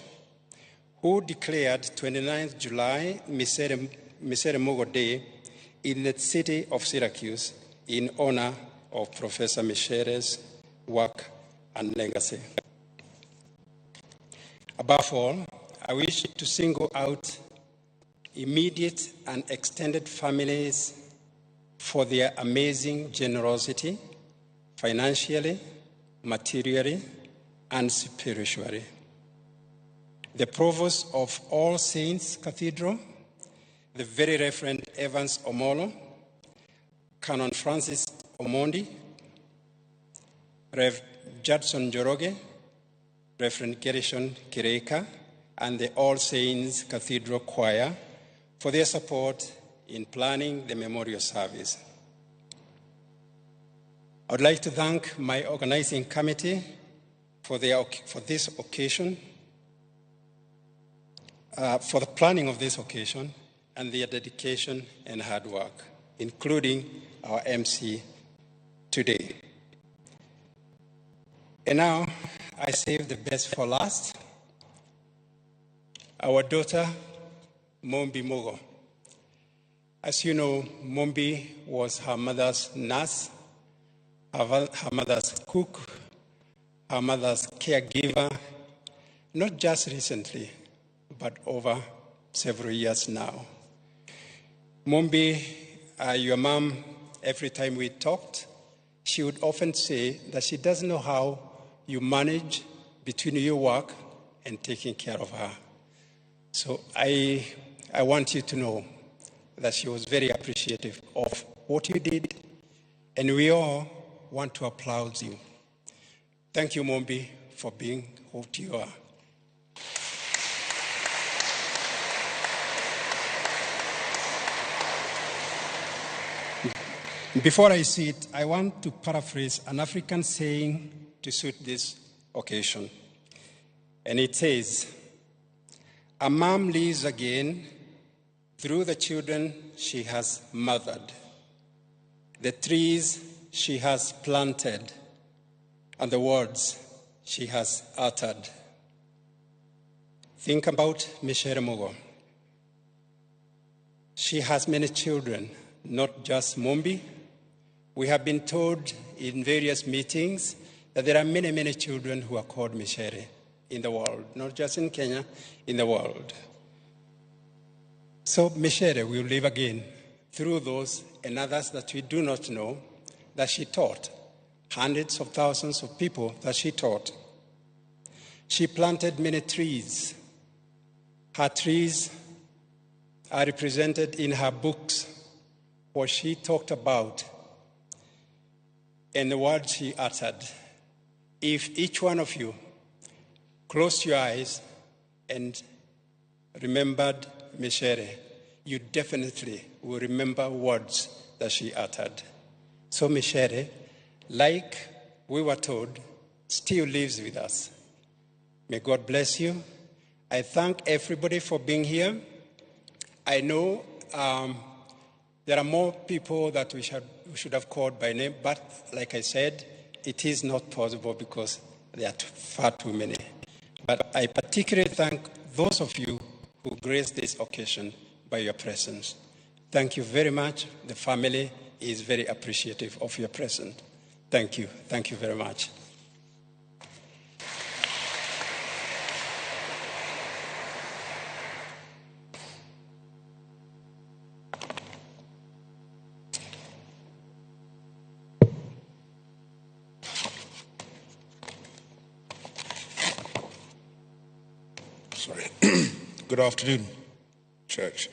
who declared 29th July Micere Mugo Day in the city of Syracuse in honor of Professor Micere's work and legacy. Above all, I wish to single out immediate and extended families for their amazing generosity, financially, materially, and spiritually. The Provost of All Saints Cathedral, the Very Reverend Evans Omolo, Canon Francis Omondi, Rev. Judson Joroge, Reverend Gershon Kireka, and the All Saints Cathedral Choir for their support in planning the memorial service. I would like to thank my organizing committee for this occasion, for the planning of this occasion and their dedication and hard work, including our MC today. And now, I save the best for last. Our daughter, Mombi Mugo. As you know, Mombi was her mother's nurse, her mother's cook, her mother's caregiver, not just recently, but over several years now. Mombi, your mom, every time we talked, she would often say that she doesn't know how you manage between your work and taking care of her. So I want you to know that she was very appreciative of what you did, and we all want to applaud you. Thank you, Mombi, for being what you are. Before I sit, I want to paraphrase an African saying to suit this occasion. And it says, a mom lives again through the children she has mothered, the trees she has planted, and the words she has uttered. Think about Micere Mugo. She has many children, not just Mombi. We have been told in various meetings that there are many, many children who are called Micere in the world, not just in Kenya, in the world. So Micere will live again through those and others that we do not know that she taught, hundreds of thousands of people that she taught. She planted many trees. Her trees are represented in her books, what she talked about and the words she uttered. If each one of you closed your eyes and remembered Micere, you definitely will remember words that she uttered. So Micere, like we were told, still lives with us. May God bless you. I thank everybody for being here. I know there are more people that we should have called by name, but like I said, it is not possible because there are far too many. But I particularly thank those of you who graced this occasion by your presence. Thank you very much. The family is very appreciative of your presence. Thank you. Thank you very much. Good afternoon, Church.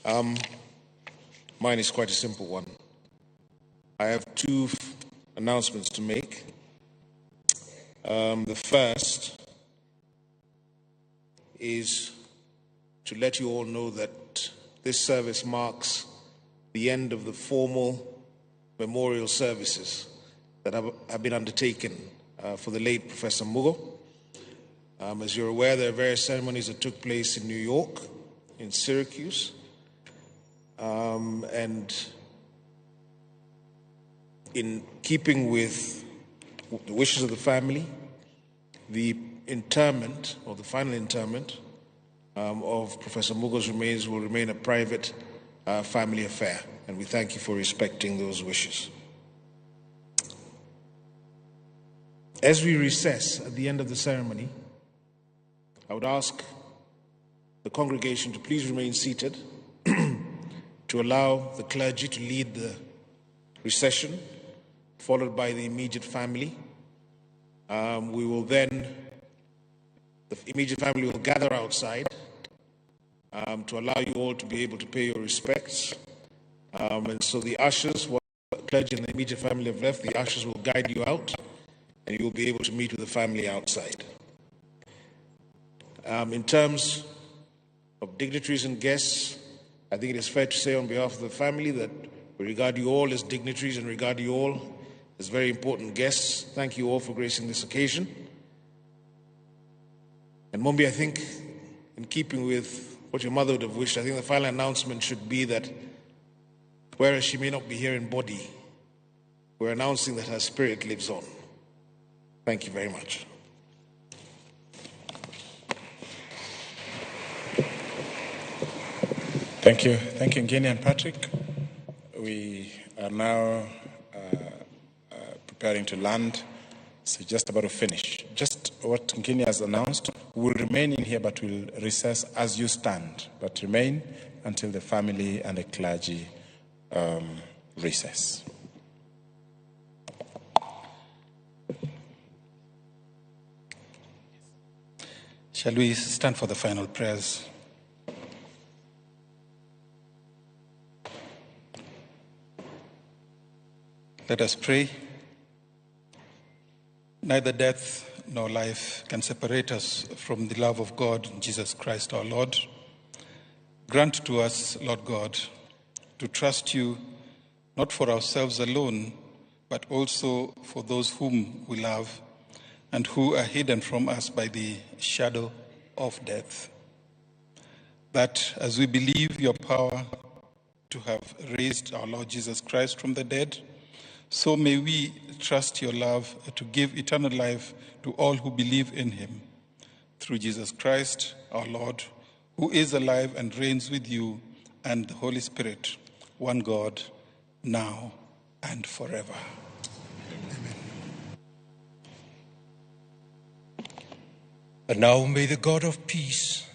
Mine is quite a simple one. I have two announcements to make. The first is to let you all know that this service marks the end of the formal memorial services that have been undertaken for the late Professor Mugo. As you're aware, there are various ceremonies that took place in New York, in Syracuse, and in keeping with the wishes of the family, the interment, or the final interment, of Professor Mugo's remains will remain a private family affair, and we thank you for respecting those wishes. As we recess at the end of the ceremony, I would ask the congregation to please remain seated to allow the clergy to lead the recession, followed by the immediate family. We will then, the immediate family will gather outside to allow you all to be able to pay your respects. And so the ushers, what the clergy and the immediate family have left, the ushers will guide you out, and you will be able to meet with the family outside. In terms of dignitaries and guests, I think it is fair to say on behalf of the family that we regard you all as dignitaries and regard you all as very important guests. Thank you all for gracing this occasion. And Mombi, I think in keeping with what your mother would have wished, I think the final announcement should be that whereas she may not be here in body, we're announcing that her spirit lives on. Thank you very much. Thank you. Thank you, Ngeni and Patrick. We are now preparing to land, so just about to finish. Just what Ngeni has announced, we'll remain in here, but we'll recess as you stand, but remain until the family and the clergy recess. Shall we stand for the final prayers? Let us pray. Neither death nor life can separate us from the love of God in Jesus Christ our Lord. Grant to us, Lord God, to trust you not for ourselves alone, but also for those whom we love and who are hidden from us by the shadow of death. That as we believe your power to have raised our Lord Jesus Christ from the dead, so may we trust your love to give eternal life to all who believe in him. Through Jesus Christ, our Lord, who is alive and reigns with you and the Holy Spirit, one God, now and forever. Amen. And now may the God of peace,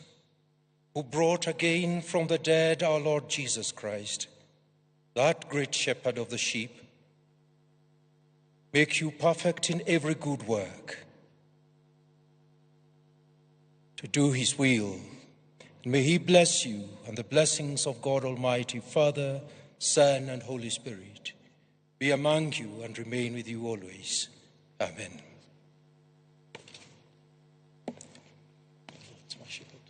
who brought again from the dead our Lord Jesus Christ, that great shepherd of the sheep, make you perfect in every good work, to do his will. And may he bless you, and the blessings of God Almighty, Father, Son, and Holy Spirit be among you and remain with you always. Amen. It's my shield.